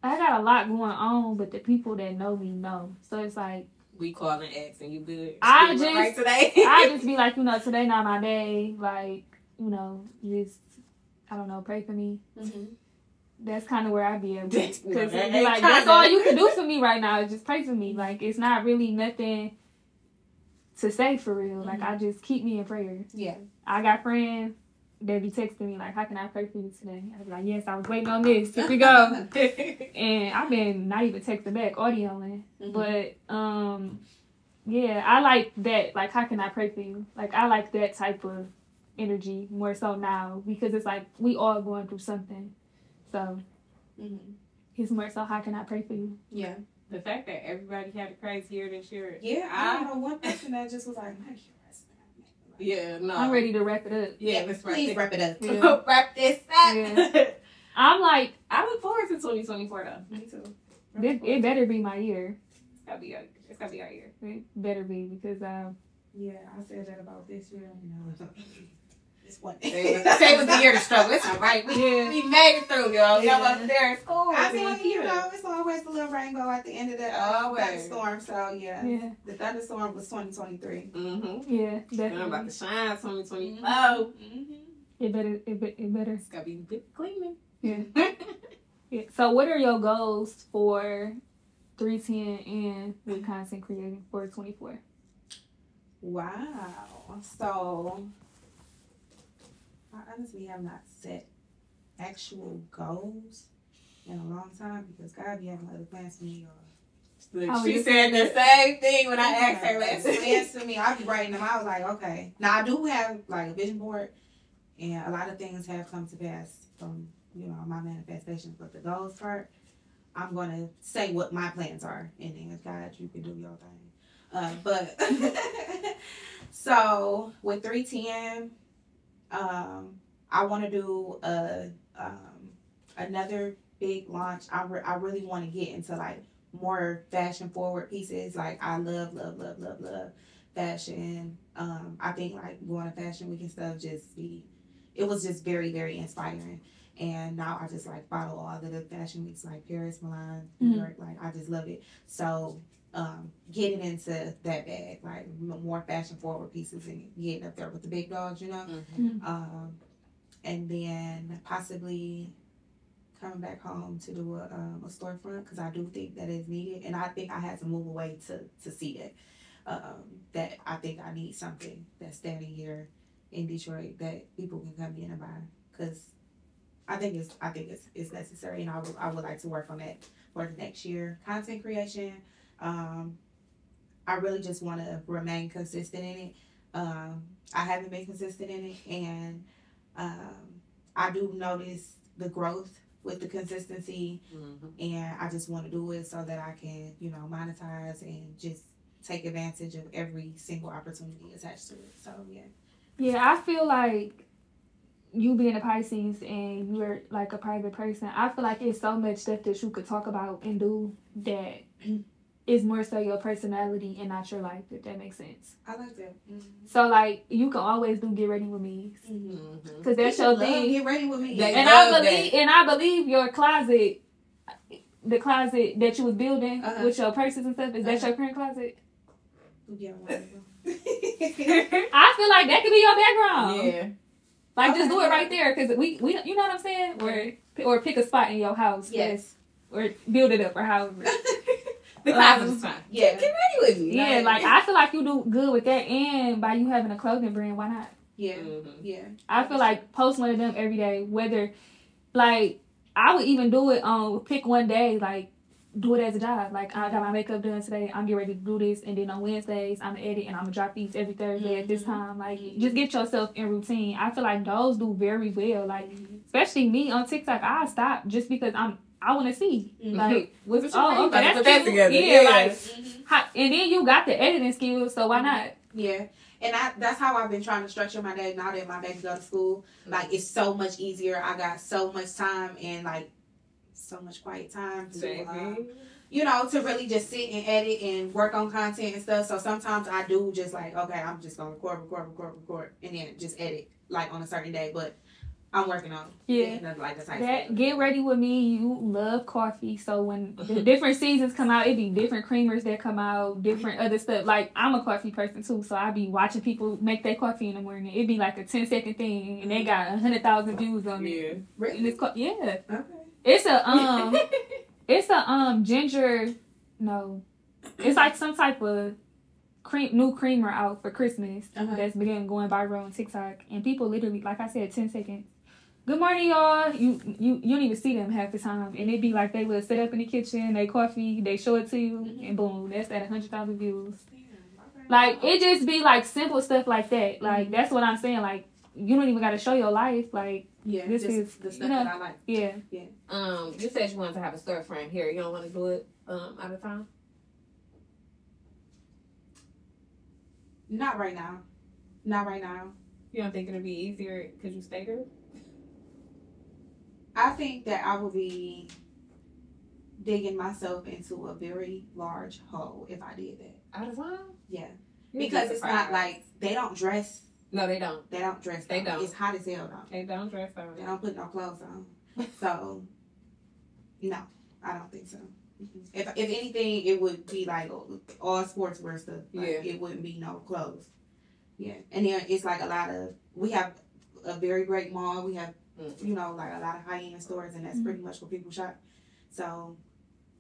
I got a lot going on, but the people that know me know. So it's like, we call and ask, and you good. I just be like, you know, today not my day. Like, you know, just, I don't know, pray for me. That's kind of where I be at. Because like, that's all you can do for me right now is just pray for me. Like, it's not really nothing to say for real. Like, I just keep me in prayer. Yeah. I got friends that be texting me like, how can I pray for you today? I be like, yes, I was waiting on this. Here we go. And I've been not even texting back, audioing. But, yeah, I like that. Like, how can I pray for you? Like, I like that type of energy more so now, because it's like we all going through something. So, it's more so, how can I pray for you? Yeah. The fact that everybody had a crazy year this year. Yeah, I don't know one person that just was like, yeah, no. I'm ready to wrap it up. Yeah, let's please wrap it up. Yeah. Wrap this up. Yeah. I'm like, I look forward to 2024 though. Me too. It better be my year. It's gotta be our year. It better be, because yeah, I said that about this year. You know, this one. Say it was the year to struggle. It's all right. We made it through, y'all. Y'all up there in school. I mean, you know, it's always a little rainbow at the end of the thunderstorm. So yeah, the thunderstorm was 2023. Yeah, definitely. I'm about to shine 2024. It better. It's gotta be big cleaning. Yeah. Yeah. So, what are your goals for 310 and with content creating for 24? Wow. So, I honestly have not set actual goals in a long time, because God be having other plans for me. She said the same thing when I asked her last week. Plans for me, I be writing them. I was like, okay. Now, I do have like a vision board, and a lot of things have come to pass from, you know, my manifestations, but the goals part, I'm gonna say what my plans are, and then God, you can do your thing. But so with 310, I want to do another big launch. I really want to get into like more fashion forward pieces. Like I love fashion. I think like going to Fashion Week and stuff it was just very, very inspiring. And now I just like follow all of the fashion weeks like Paris, Milan, New York. Like I just love it. So getting into that bag, like more fashion forward pieces and getting up there with the big dogs, you know. And then possibly coming back home to do a storefront, because I do think that is needed, and I think I had to move away to see that. That I think I need something that's standing here in Detroit that people can come in and buy, because I think it's necessary, and I would like to work on that for the next year. Content creation, I really just want to remain consistent in it. I haven't been consistent in it, and I do notice the growth with the consistency, and I just want to do it so that I can, monetize and just take advantage of every single opportunity attached to it. So yeah, I feel like you being a Pisces and you're like a private person, I feel like it's so much stuff that you could talk about and do that is more so your personality and not your life, if that makes sense. I like that. So like you can always do Get Ready With Me, because that's your thing. Get Ready With Me, and I believe your closet, the closet that you was building with your purses and stuff, is that your current closet? Yeah. I feel like that could be your background. Yeah. Like just do it right there, because we you know what I'm saying, or pick a spot in your house. Yes. Or build it up or however. The closet is fine. Yeah. Get ready with me. Yeah, like I feel like you do good with that, and by you having a clothing brand, why not? Yeah. Yeah. I feel like post one of them every day, whether like I would even do it on pick one day, like do it as a job. Like I got my makeup done today, I'm getting ready to do this, and then on Wednesdays I'm gonna edit and I'm gonna drop these every Thursday at this time. Like just get yourself in routine. I feel like those do very well. Like especially me on TikTok, I stop just because I want to see like okay, that's together. Yeah, like and then you got the editing skills, so why not? Yeah. And that's how I've been trying to structure my day now that my baby go to school. Like it's so much easier. I got so much time and like so much quiet time to to really just sit and edit and work on content and stuff. So sometimes I do just like, okay, I'm just gonna record, and then just edit like on a certain day. But I'm working on it. Yeah. Like that Get Ready With Me, you love coffee. So when the different seasons come out, it be different creamers that come out, different other stuff. Like I'm a coffee person too, so I be watching people make that coffee in the morning. It be like a 10-second thing, and they got 100,000 views on it. Really? And it's Okay. It's a ginger. No, it's like some type of new creamer out for Christmas that's been going viral on TikTok, and people literally, like I said, 10 seconds. Good morning, y'all. You don't even see them half the time, and it be like they will sit up in the kitchen, they coffee, they show it to you, and boom, that's at 100,000 views. Like it just be like simple stuff like that. Like that's what I'm saying. Like you don't even got to show your life. Like this is the stuff that I like. Yeah. You said you wanted to have a storefront here. You don't want to do it out of town? Not right now. You don't think it'll be easier because you stay there? I think that I will be digging myself into a very large hole if I did that. Out of town? Yeah. Because it's not like they don't dress. No, they don't. They don't dress. They don't. It's hot as hell though. They don't dress though. They don't put no clothes on. So, no, I don't think so. If anything, it would be like all sportswear stuff. Like, it wouldn't be no clothes. Yeah. And then it's like we have a very great mall. We have, like a lot of high-end stores, and that's pretty much where people shop. So,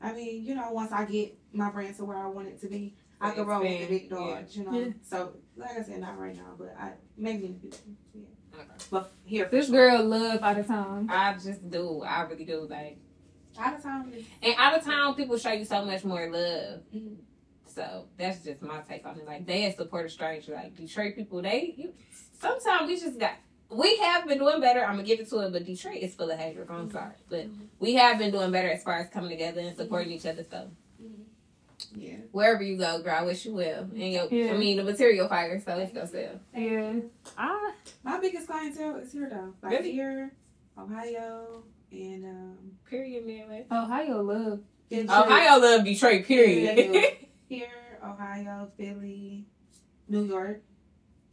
I mean, once I get my brand to where I want it to be, I can roll with the big dogs, So, like I said, not right now, but maybe in the future. Yeah. Okay. But here, this girl love out of town. I just do. I really do. Like out of town, and out of town, people show you so much more love. So that's just my take on it. Like they support a stranger. Like Detroit people, sometimes we just got we have been doing better. I'm gonna give it to it, but Detroit is full of haters. I'm sorry, but we have been doing better as far as coming together and supporting each other. So, yeah, wherever you go, girl, I wish you well. And the material fire, so it's gonna sell. Yeah, my biggest clientele is here though, like really? Here, Ohio, and period, man. Ohio love. Ohio love Detroit. Period. Here, Ohio, Philly, New York,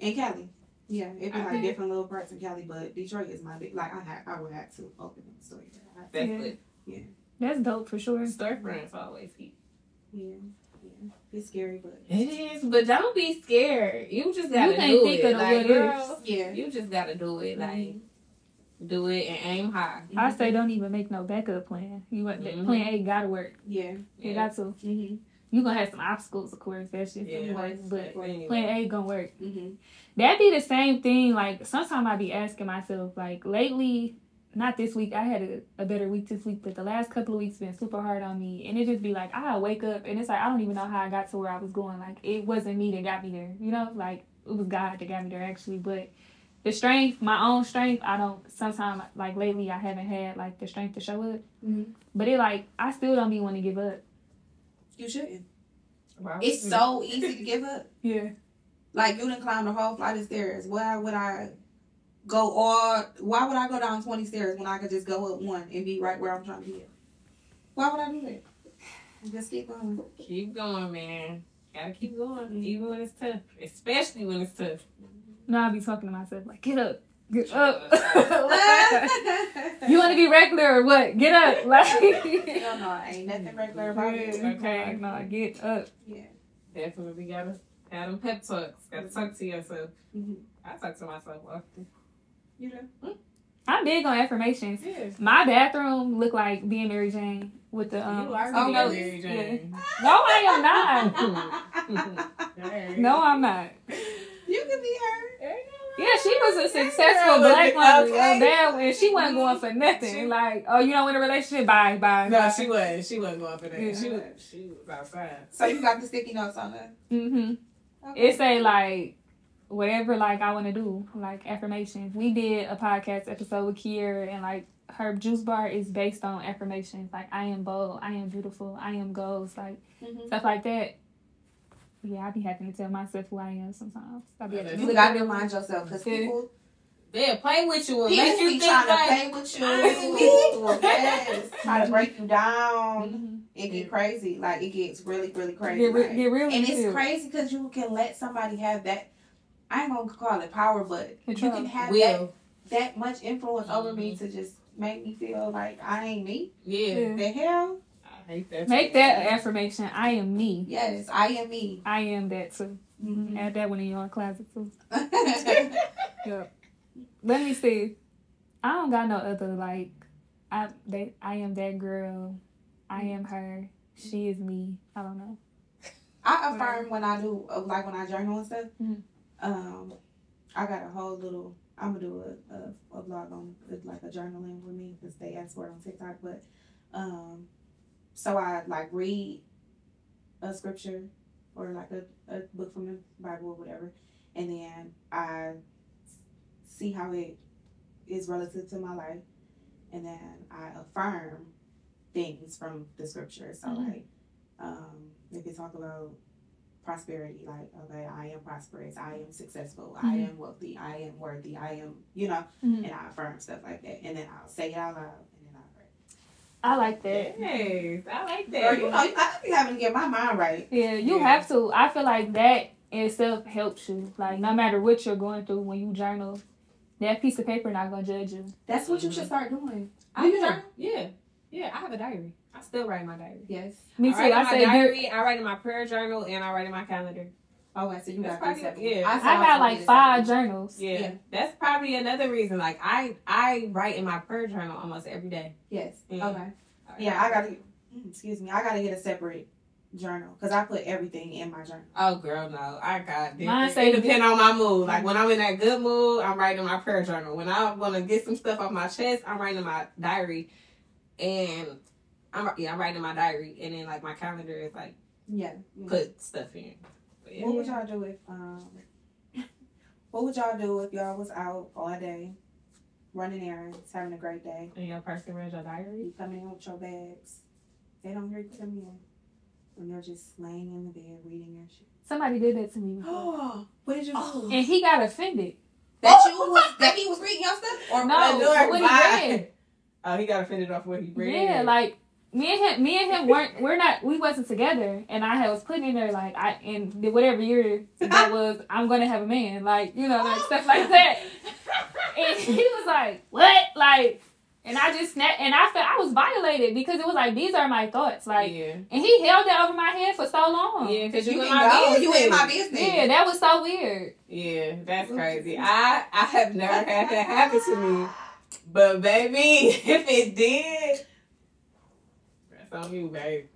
and Cali. Yeah, it'd be like different little parts in Cali, but Detroit is my big. Like I would have to open a store here. That's good. Yeah, that's dope for sure. Storefronts always heat. Yeah, it's scary, but it is. But don't be scared. You just gotta do it. Like, girl, you just gotta do it. Like, do it and aim high. I say don't even make no backup plan. You want plan A gotta work. Yeah, it got to. You gonna have some obstacles, of course. That's just but plan A gonna work. That be the same thing. Like sometimes I be asking myself, like lately, not this week. I had a better week this week, but the last couple of weeks been super hard on me, and it just be like I wake up and it's like I don't even know how I got to where I was going. Like it wasn't me that got me there, you know. Like it was God that got me there actually, but. The strength, my own strength, I don't, sometimes, like, lately, I haven't had, like, the strength to show up. But it, like, I still don't be want to give up. You shouldn't. Wow. It's so easy to give up. Yeah. Like, you done climbed the whole flight of stairs. Why would I go down 20 stairs when I could just go up one and be right where I'm trying to be? Why would I do that? Just keep going. Keep going, man. Gotta keep going, even when it's tough. Especially when it's tough. No, I be talking to myself like, get up. You want to be regular or what? Get up. Like, no, ain't nothing regular about it. Okay, no, get up. Yeah. Definitely gotta have them pep talks. Gotta talk to yourself. I talk to myself often. You know? I'm big on affirmations. Yeah. My bathroom look like being Mary Jane with the You are Mary Jane. No, I am not. No, I'm not. You can be her. Yeah, she was a successful black woman. And she wasn't going for nothing. Like, oh, you don't want a relationship? Bye. No, she wasn't. She wasn't going for that. Yeah. She was outside. So you got the sticky notes on her? Okay. It say like whatever like I want to do, like affirmations. We did a podcast episode with Kiera, and like her juice bar is based on affirmations. Like I am bold, I am beautiful, I am goals, like stuff like that. Yeah, I be having to tell myself who I am sometimes. You gotta remind yourself because people play with you. People be trying to play with you. Yes, try to break you down. It get crazy. Like it gets really, really crazy. Get really and it's crazy because you can let somebody have that. I ain't gonna call it power, but you can have that much influence over me to just make me feel like I ain't me. Yeah. The hell. Make that affirmation. I am me. Yes, I am me. I am that too. Add that one in your closet too. Yep. Let me see. I don't got no other like. I am that girl. I am her. She is me. I don't know. I affirm when I do like when I journal and stuff. I got a whole little. I'm gonna do a vlog on like a journaling with me because they asked for it on TikTok, but so I like read a scripture or like a book from the Bible or whatever, and then I see how it is relative to my life, and then I affirm things from the scripture. So like, if you talk about prosperity, like, okay, I am prosperous, I am successful, I am wealthy, I am worthy, I am, and I affirm stuff like that, and then I'll say it out loud. I like that. Yes, I like that. Or, I be having to get my mind right. Yeah, you have to. I feel like that in itself helps you. Like, no matter what you're going through when you journal, that piece of paper not going to judge you. That's what you should start doing. Do you journal? Yeah. I have a diary. I still write in my diary. Yes. Me too. I say diary, I write in my prayer journal, and I write in my calendar. Oh, so you got I got like 5 journals. Yeah. That's probably another reason. Like I write in my prayer journal almost every day. Yes. Okay. Yeah, I gotta. Excuse me. I gotta get a separate journal because I put everything in my journal. Oh, girl, no. I got different. It depends on my mood. Like when I'm in that good mood, I'm writing in my prayer journal. When I want to get some stuff off my chest, I'm writing in my diary, and I'm writing in my diary, and then like my calendar is like put stuff in. What would y'all do if What would y'all do if y'all was out all day, running errands, having a great day? And your person read your diary? You come in with your bags. They don't hear you come in. And you're just laying in the bed reading your shit. Somebody did that to me before. Oh, what did you do? And he got offended. That he was reading your stuff? Or No, what he read. Oh, he got offended off what he read. Yeah, like me and him we wasn't together, and I was putting in there like in whatever year that was, I'm gonna have a man, like, you know, like stuff like that. And he was like, what? Like, and I just snapped, and I felt I was violated because it was like, these are my thoughts, like, and he held it over my head for so long. Yeah, because you you in my business. Yeah, that was so weird. Yeah, that's crazy. I have never had that happen to me, but baby, if it did, that's on you, babe.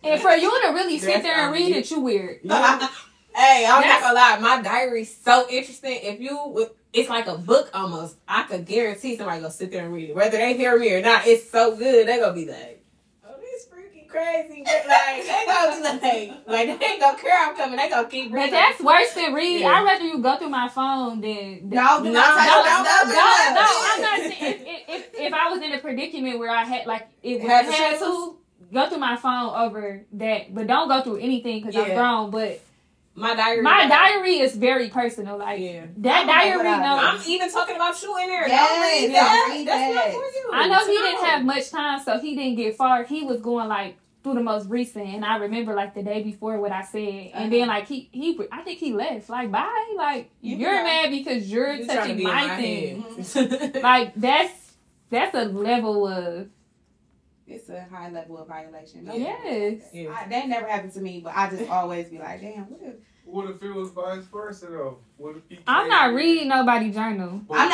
And for you to really sit there and read it, you weird. Yeah. Hey, I'm not gonna lie, my diary's so interesting. It's like a book almost. I could guarantee somebody gonna sit there and read it. Whether they hear me or not, it's so good. They gonna be like, oh, this freaking crazy. But like, they gonna be like they ain't gonna care I'm coming. They gonna keep reading. But that's worse than reading. Yeah. I'd rather you go through my phone than... No, I'm not saying if I was in a predicament where I had, like, it had to go through my phone over that. But don't go through anything because I'm grown. But... My diary is very personal. Like, that diary, I'm even talking about you in there. Yes, that's not for you. I know he didn't have much time, so he didn't get far. He was going, like, through the most recent, and I remember, like, the day before what I said. And then, like, I think he left. Like, bye. Like, you're mad because you're touching my things. Like, that's a level of... It's a high level of violation. No, yes. That never happened to me, but I just always be like, damn, what if it was vice versa though? What if I'm not reading nobody's journal. I'm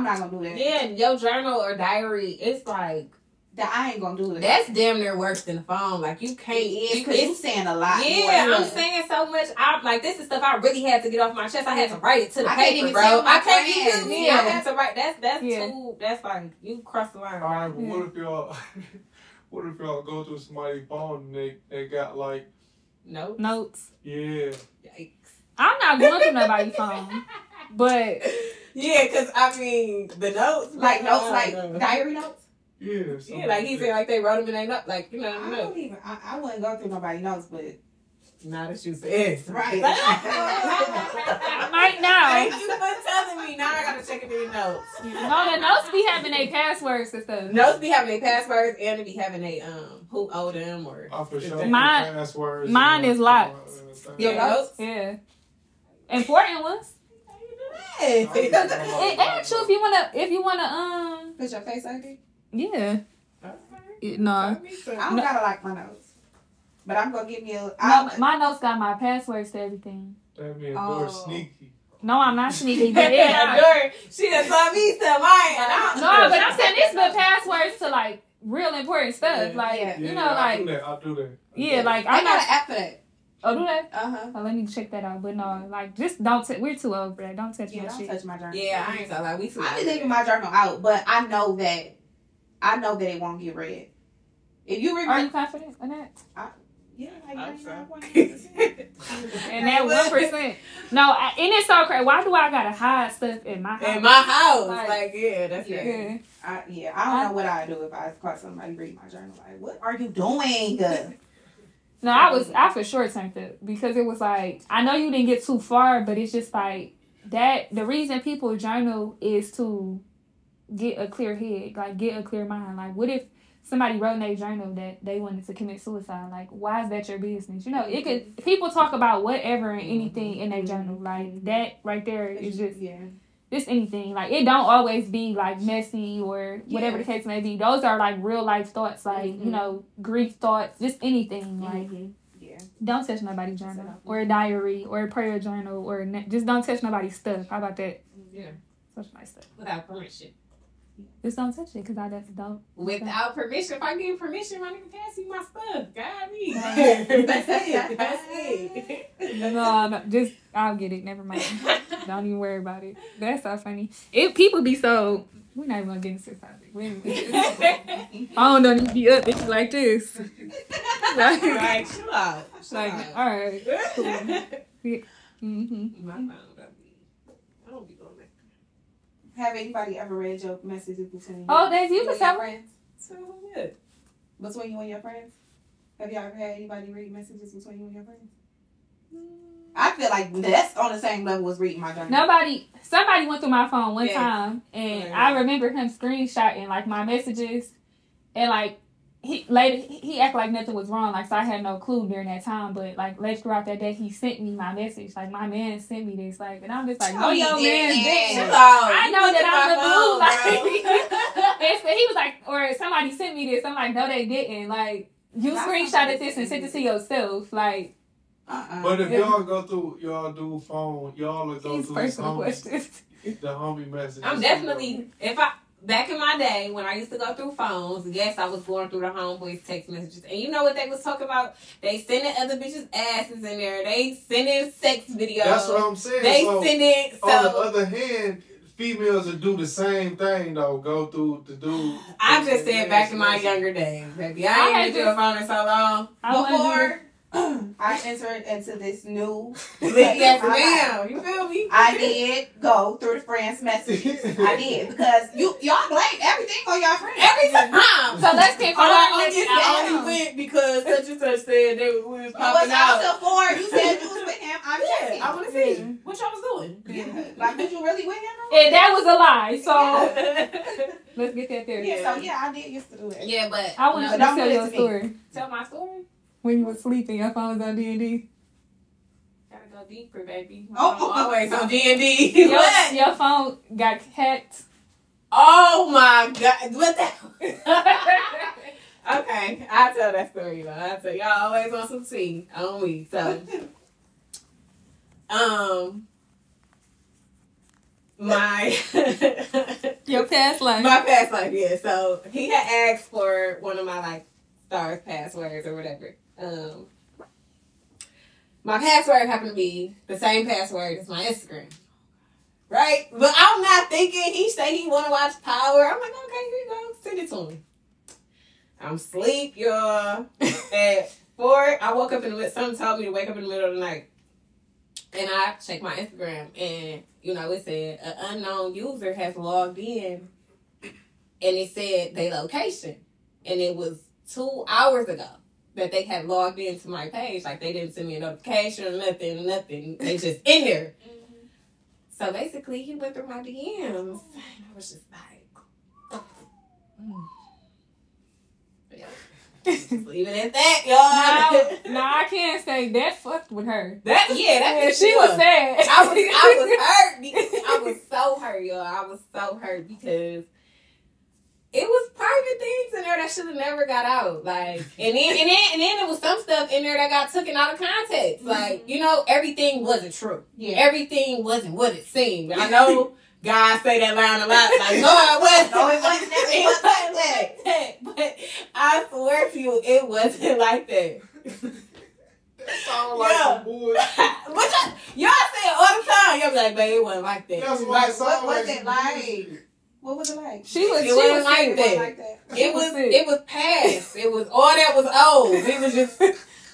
not gonna do that. Yeah, your journal or diary, it's like that I ain't gonna do that. That's damn near worse than the phone. Like, you can't because you saying a lot. Yeah, I'm saying so much. I'm like, this is stuff I really had to get off my chest. I had to write it to the paper, bro. I can't even me. I had to write. That's too. That's like you crossed the line. All right, but what if y'all? What if y'all go to somebody's phone and they got like notes? Yeah. Yikes. I'm not going to nobody's phone, but yeah, because I mean the notes, like diary notes. Yeah, like he said, like they wrote them in their notes, like, you know. I wouldn't go through nobody's notes, but not that you said right. Right now. Thank you for telling me. Now I gotta check if any notes. No, the notes be having their passwords and stuff. Notes be having their passwords and they be having a who owe them or. Oh, for sure. Mine is locked. Your notes? Yeah. Important ones. Hey. It ain't you if you wanna put your face ID. Yeah. Okay. No. I don't gotta like my notes. But I'm gonna give you my notes got my passwords to everything. That means you're sneaky. No, I'm not sneaky. But she done saw me stuff. No, but I'm saying this the passwords to like real important stuff. Like you know, like I'll do that. Yeah, like I got an app for that. Oh, do that? Oh, let me check that out. But no, like, just don't. We're too old for that. Don't touch my shit. Don't touch my journal. Yeah, I ain't so like we too. I'm just leaving my journal out, but I know that it won't get read. If you are you confident in that? Yeah, like and that 1%. No, and it's so crazy. Why do I gotta hide stuff in my house? In my house, like yeah, that's right. I don't know what I'd do if I caught somebody read my journal. Like, what are you doing? No, I for sure turned it because it was like, I know you didn't get too far, but it's just like that. The reason people journal is to get a clear head, like get a clear mind. Like, what if somebody wrote in their journal that they wanted to commit suicide? Like, why is that your business? You know, it could, people talk about whatever and anything in their journal. Like, that right there is just anything. Like, it don't always be like messy or whatever the case may be. Those are like real life thoughts, like you know, grief thoughts, just anything. Like, don't touch nobody's journal or a diary or a prayer journal or just don't touch nobody's stuff. How about that? Yeah, touch my stuff without permission. Just don't touch it because I just don't. Without permission, if I give permission, I need to pass you my stuff. God, me. That's it. No, just I'll get it. Never mind. Don't even worry about it. That's so funny. People be so. We're not even gonna get into this topic. I don't need to be up bitches like this. Like, right, chill out. All right. Cool. Yeah. My phone, I Have anybody ever read your messages between Daisy, you and can your tell. friends? So good. Between you and your friends? Have y'all ever had anybody read messages between you and your friends? I feel like that's on the same level as reading my journal. Somebody went through my phone one Yes. time, and Okay. I remember him screenshotting like my messages, and like he acted like nothing was wrong, like so I had no clue during that time. But like later throughout that day, he sent me my message, like my man sent me this, like, and I'm just like, no, your man didn't. I know that I'm the blue, like. And so he was like, or somebody sent me this. I'm like, no, they didn't. Like you That's screenshotted this and sent it to yourself, like. But if y'all go through, y'all do phone, y'all will go These through personal questions. the homie messages. I'm definitely, back in my day when I used to go through phones, yes, I was going through the homeboys text messages. And you know what they was talking about? They sending other bitches' asses in there. They sending sex videos. That's what I'm saying. They so, sending, on the other hand, females will do the same thing though. Go through the dude. I just said back in my younger days, baby. I ain't been through a phone in so long. Before I entered into this new Yes, ma'am. You feel me? I did go through the friends' messages. I did because y'all blame everything on y'all friends. Every time. So let's get I only went because such and such said we was It popping was out. also for you said you was with him. I'm checking. I want to see what y'all was doing. Yeah. Like, was you really with him? And that was a lie. So let's get that there. Yeah. So yeah, I did used to do it. Yeah, but I want you to don't tell put it your to me. story. tell my story. When you were sleeping, your phone was on D&D. Gotta go deeper, baby. Oh. I'm always on D&D. What? Your phone got hacked. Oh my god! What the? Okay, I'll tell that story though. I'll tell y'all always on some tea on me. So, my Your past life. my past life, yeah. So he had asked for one of my like stars passwords or whatever. My password happened to be the same password as my Instagram. Right? But I'm not thinking, he said he want to watch Power. I'm like, okay, here you go. Send it to him. I'm asleep, y'all. At 4, I woke up in the middle, something told me to wake up in the middle of the night. And I checked my Instagram and, it said an unknown user has logged in and it said their location. And it was 2 hours ago that they had logged into my page. Like, they didn't send me a notification or nothing. They just in there. So, basically, he went through my DMs. And I was just like, yeah. Just leave it at that, y'all. No, I can't say that fucked with her. That She was sad. I was hurt. I was so hurt, y'all. I was so hurt because it was private things in there that should have never got out. Like, and then there was some stuff in there that got taken out of context. Like, everything wasn't true. Yeah. Everything wasn't what it seemed. I know guys say that line a lot. Like, no, it wasn't. No, it wasn't. It wasn't like that. But I swear to you, it wasn't like that. That sound like some boy. But y'all say it all the time. Y'all be like, babe, it wasn't like that. That's why it sound What was like it some like? bullshit. What was it like? She was wasn't like sick. that. Like that. It was past. It was all that was old.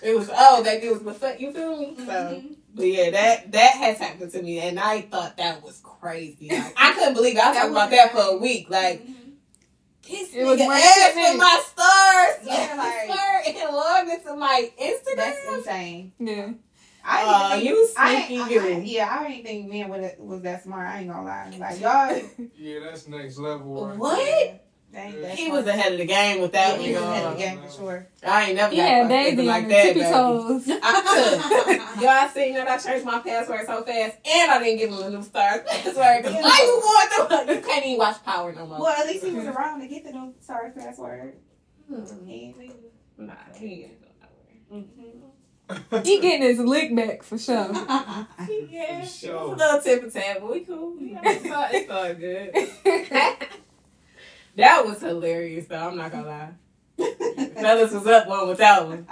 It was old. That it was you feel me? So, but yeah, that has happened to me, and I thought that was crazy. Like, I couldn't believe it. I was talking about that for a week. Like, this It was nigga more asked than for my stars. Yeah, and logged into my Instagram. That's insane. Yeah. I didn't you think, sneaky I didn't think men was that smart. I ain't gonna lie. Like, y'all. Yeah, that's next level. Right What? He was ahead of the game with that one, He was ahead y'all. of the game for sure. I ain't never Yeah, got Daisy like on that, the tippy baby. toes. Y'all seen that I changed my password so fast, and I didn't give him a new stars password. Cause why you going through? You can't even watch Power no more. Well, at least he was around to get the new sorry password. Nah, he ain't going nowhere. He getting his lick back for sure. Yeah, For sure. it's a little tip and tap, but we cool. It's all good. That was hilarious, though. I'm not gonna lie. Fellas was up one without one.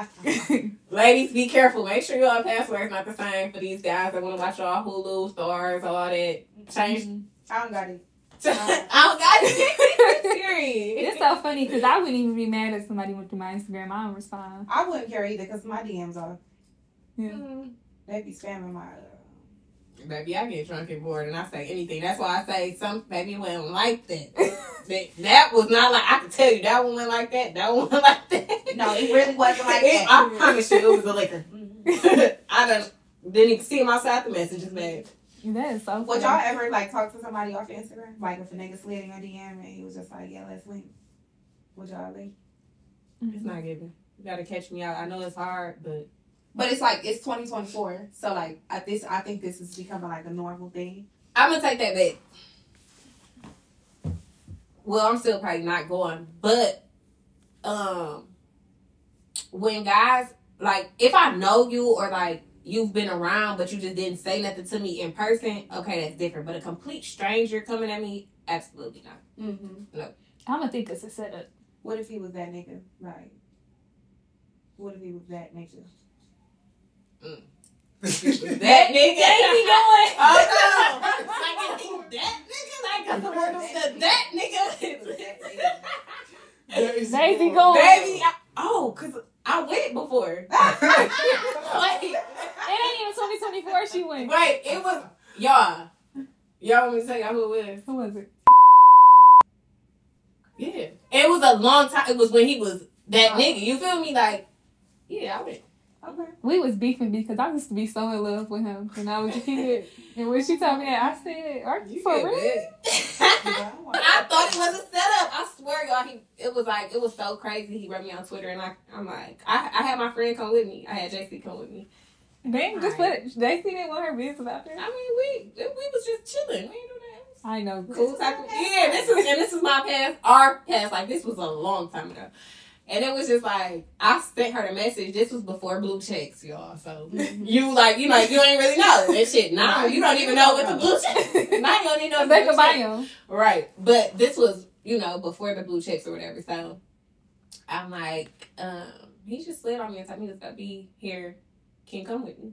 Ladies, be careful. Make sure your password's not the same for these guys that want to watch y'all Hulu, Stars, all that. Change. I don't got it. I don't got it. Period. It's so funny because I wouldn't even be mad if somebody went to my Instagram. I don't respond. I wouldn't care either because my DMs are Yeah. they be spamming my Baby, I get drunk and bored and I say anything. That's why I say some baby went like that. That was not like, I can tell you that one went like that. That one went like that. No, it really wasn't like that. I promise you, it was the liquor. I didn't even see him outside the messages, man. That is so Would funny. y'all ever like talk to somebody off Instagram? Like if a nigga slid in your DM and he was just like, yeah, let's link. Would y'all link? It's not giving. You gotta catch me out. I know it's hard, but it's like it's 2024, so like I think this is becoming like a normal thing. I'm gonna take that back. Well, I'm still probably not going, but when guys like, if I know you or like you've been around but you just didn't say nothing to me in person, okay, that's different. But a complete stranger coming at me, absolutely not. Mm-hmm. No. I'm gonna think it's a setup. What if he was that nigga? Like, what if he was that nigga? That nigga. Daisy going. Oh no! Like, is he that nigga? Like, the word said that nigga. Daisy going. Baby, cause I went before. Like, It ain't even 2024. She went. wait, it was y'all. Y'all want me to tell y'all who it was? Who was it? Yeah, it was a long time. It was when he was that nigga. You feel me? Like, yeah, I went. Okay. We was beefing because I used to be so in love with him when I was a kid. And when she told me that, I said, "Are you for real?" I thought it was a setup. I swear, y'all. It was so crazy. He wrote me on Twitter, and I'm like, I had my friend come with me. I had JC come with me. They just put it. They didn't want her business out there. I mean, we was just chilling. We didn't do that. I know. Cool type of, yeah, this is my past, our past. Like, this was a long time ago. And it was just like, I sent her the message. This was before blue checks, y'all. So you ain't really know that shit. Now you don't even know what the blue checks. Now you don't even know what the They blue could buy checks. them. Right. But this was, before the blue checks or whatever. So I'm like, he just slid on me and told me he was gonna be here. Can you come with me?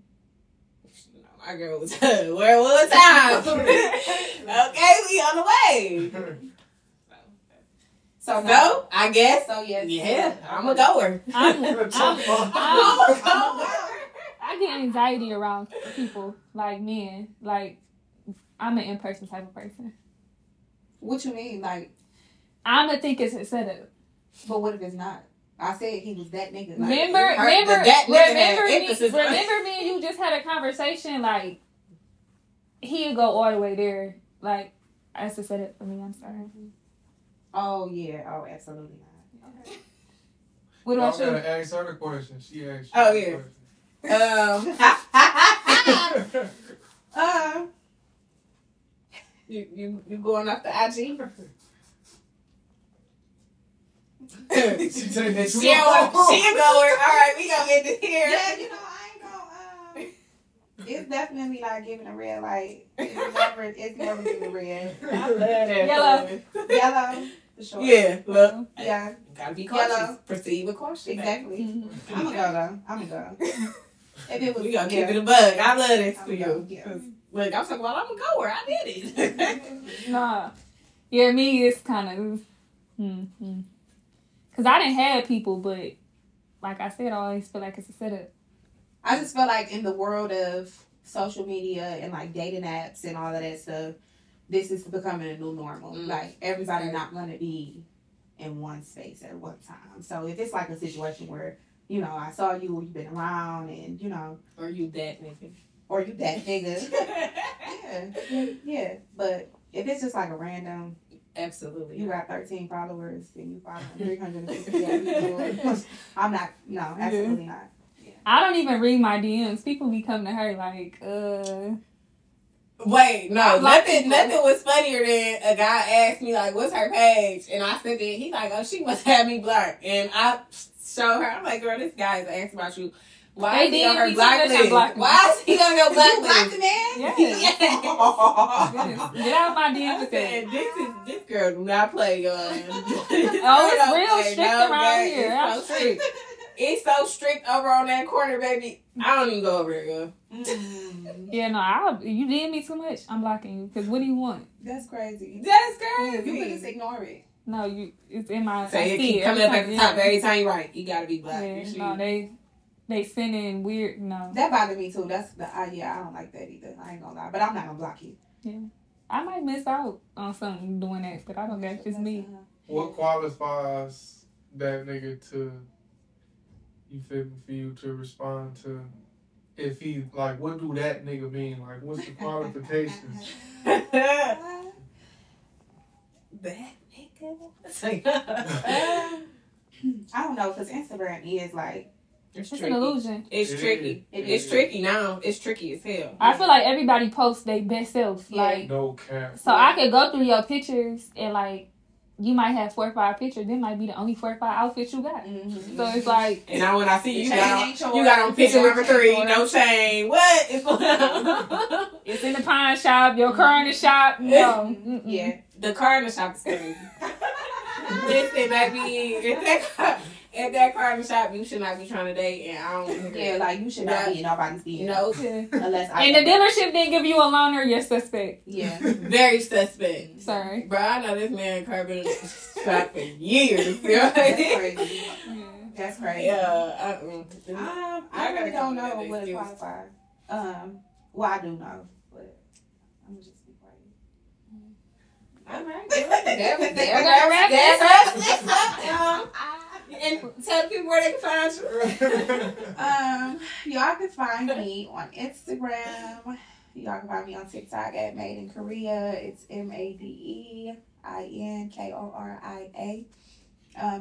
My girl was where was time? Okay, we on the way. So I guess. So yes. Yeah, I'm a goer. I I'm get anxiety around people, like men. Like, I'm an in-person type of person. What you mean? Like, I'm gonna think it's a setup. but what if it's not? I said he was that nigga. Like, Remember me and you just had a conversation, like, he'd go all the way there. Like, that's a setup for me, I'm sorry. Oh yeah. Oh, absolutely not. Okay. What Y'all about you? gotta ask her the question. She asked you Oh, the yeah. You going off the IG? She taking it too She a long. goer. All right, we gonna get this here. Yeah, I ain't gonna. It's definitely not giving a red light. It's never giving a red. I love that. Yellow. Yellow. For sure. Yeah, look. Yeah. Gotta be cautious. Yellow. Proceed with caution. Exactly. Mm-hmm. I'm gonna go though. If it was, We gonna keep it a bug. I love this for I'm you. gonna go, yeah. Look, I'm talking about I'm a goer. I did it. Nah. Yeah, me, it's kind of... Because I didn't have people, but like I said, I always feel like it's a setup. I just feel like in the world of social media and like dating apps and all of that stuff, this is becoming a new normal. Like everybody not gonna be in one space at one time. So if it's like a situation where, I saw you, you've been around and, Or you that nigga. or you that nigga. Yeah. But if it's just like a random, Absolutely. you got 13 followers and you follow 350 people, I'm not, no, absolutely not. I don't even read my DMs. People be coming to her like, Wait, no, Like nothing was funnier than a guy asked me, like, what's her page? And I sent it. He like, oh, she must have me blocked. And I showed her. I'm like, girl, this guy is asking about you. Why is he on her blacklist? Why is he on your blacklist? Black the man? yes. Yes. Get out of my DM with that. This girl do not play, y'all. Oh, it's real strict around here. It's so strict. It's so strict over on that corner, baby. I don't even go over there, girl. Yeah, no, you DM me too much, I'm blocking you. Because what do you want? That's crazy. That's You crazy. can just ignore it. No, it's in my... So I it see keep it coming every up at the time, top every time you write. You gotta be black. Yeah, no, they they sending weird. No, That bothered me too. That's the yeah. I don't like that either. I ain't gonna lie, but I'm not gonna block you. yeah, I might miss out on something doing that, but I don't know. It's just me. What qualifies that nigga to, you feel me, for you to respond to? If he, like, what do that nigga mean? Like, what's the qualifications? That nigga. I don't know, because Instagram is like, It's an illusion. It's tricky. It's tricky now. It's tricky as hell. I feel like everybody posts their best self. Yeah. Like, No cap. so I could go through your pictures and like, you might have 4 or 5 pictures. That might be the only 4 or 5 outfits you got. So it's like, and now when I see you, The chain ain't you got on picture yours. number 3, no chain. What is going on? it's in the pawn shop, your car in the shop. No. Mm-mm. yeah. The car in the shop is crazy. Listen, baby, if that car in the shop, you should not be trying to date, and I don't. Yeah, like you should not be in nobody's DM. No, Unless I. And the dealership didn't give you a loaner, you're suspect. Yeah. very suspect. Sorry. Bro, I know this man car been shot for years. That's crazy. That's crazy. Yeah. I really don't know what it qualifies. Well, I do know, but I'm gonna just be quiet. All right. And tell people where they can find you. Y'all can find me on Instagram. Y'all can find me on TikTok at Made in Korea. It's MADEINKORIA.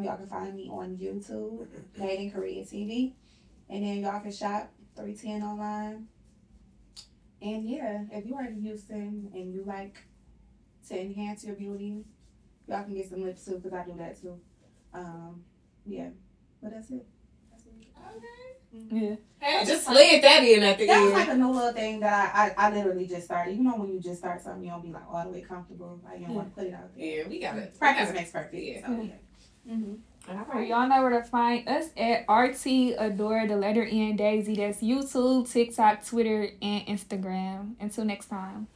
Y'all can find me on YouTube, Made in Korea TV. And then y'all can shop 310 online. And yeah, if you are in Houston and you like to enhance your beauty, y'all can get some lips too, because I do that too. Yeah, but that's it. Yeah. Hey, just slid that in at the That was end. like a new little thing that I literally just started. You know when you just start something, you don't be like all the way comfortable. Like you don't want to put it out there. Yeah, we got it. Practice makes perfect. Yeah. So, yeah. All Well, right. y'all know where to find us at RT Adore the letter N Daisy. That's YouTube, TikTok, Twitter, and Instagram. Until next time.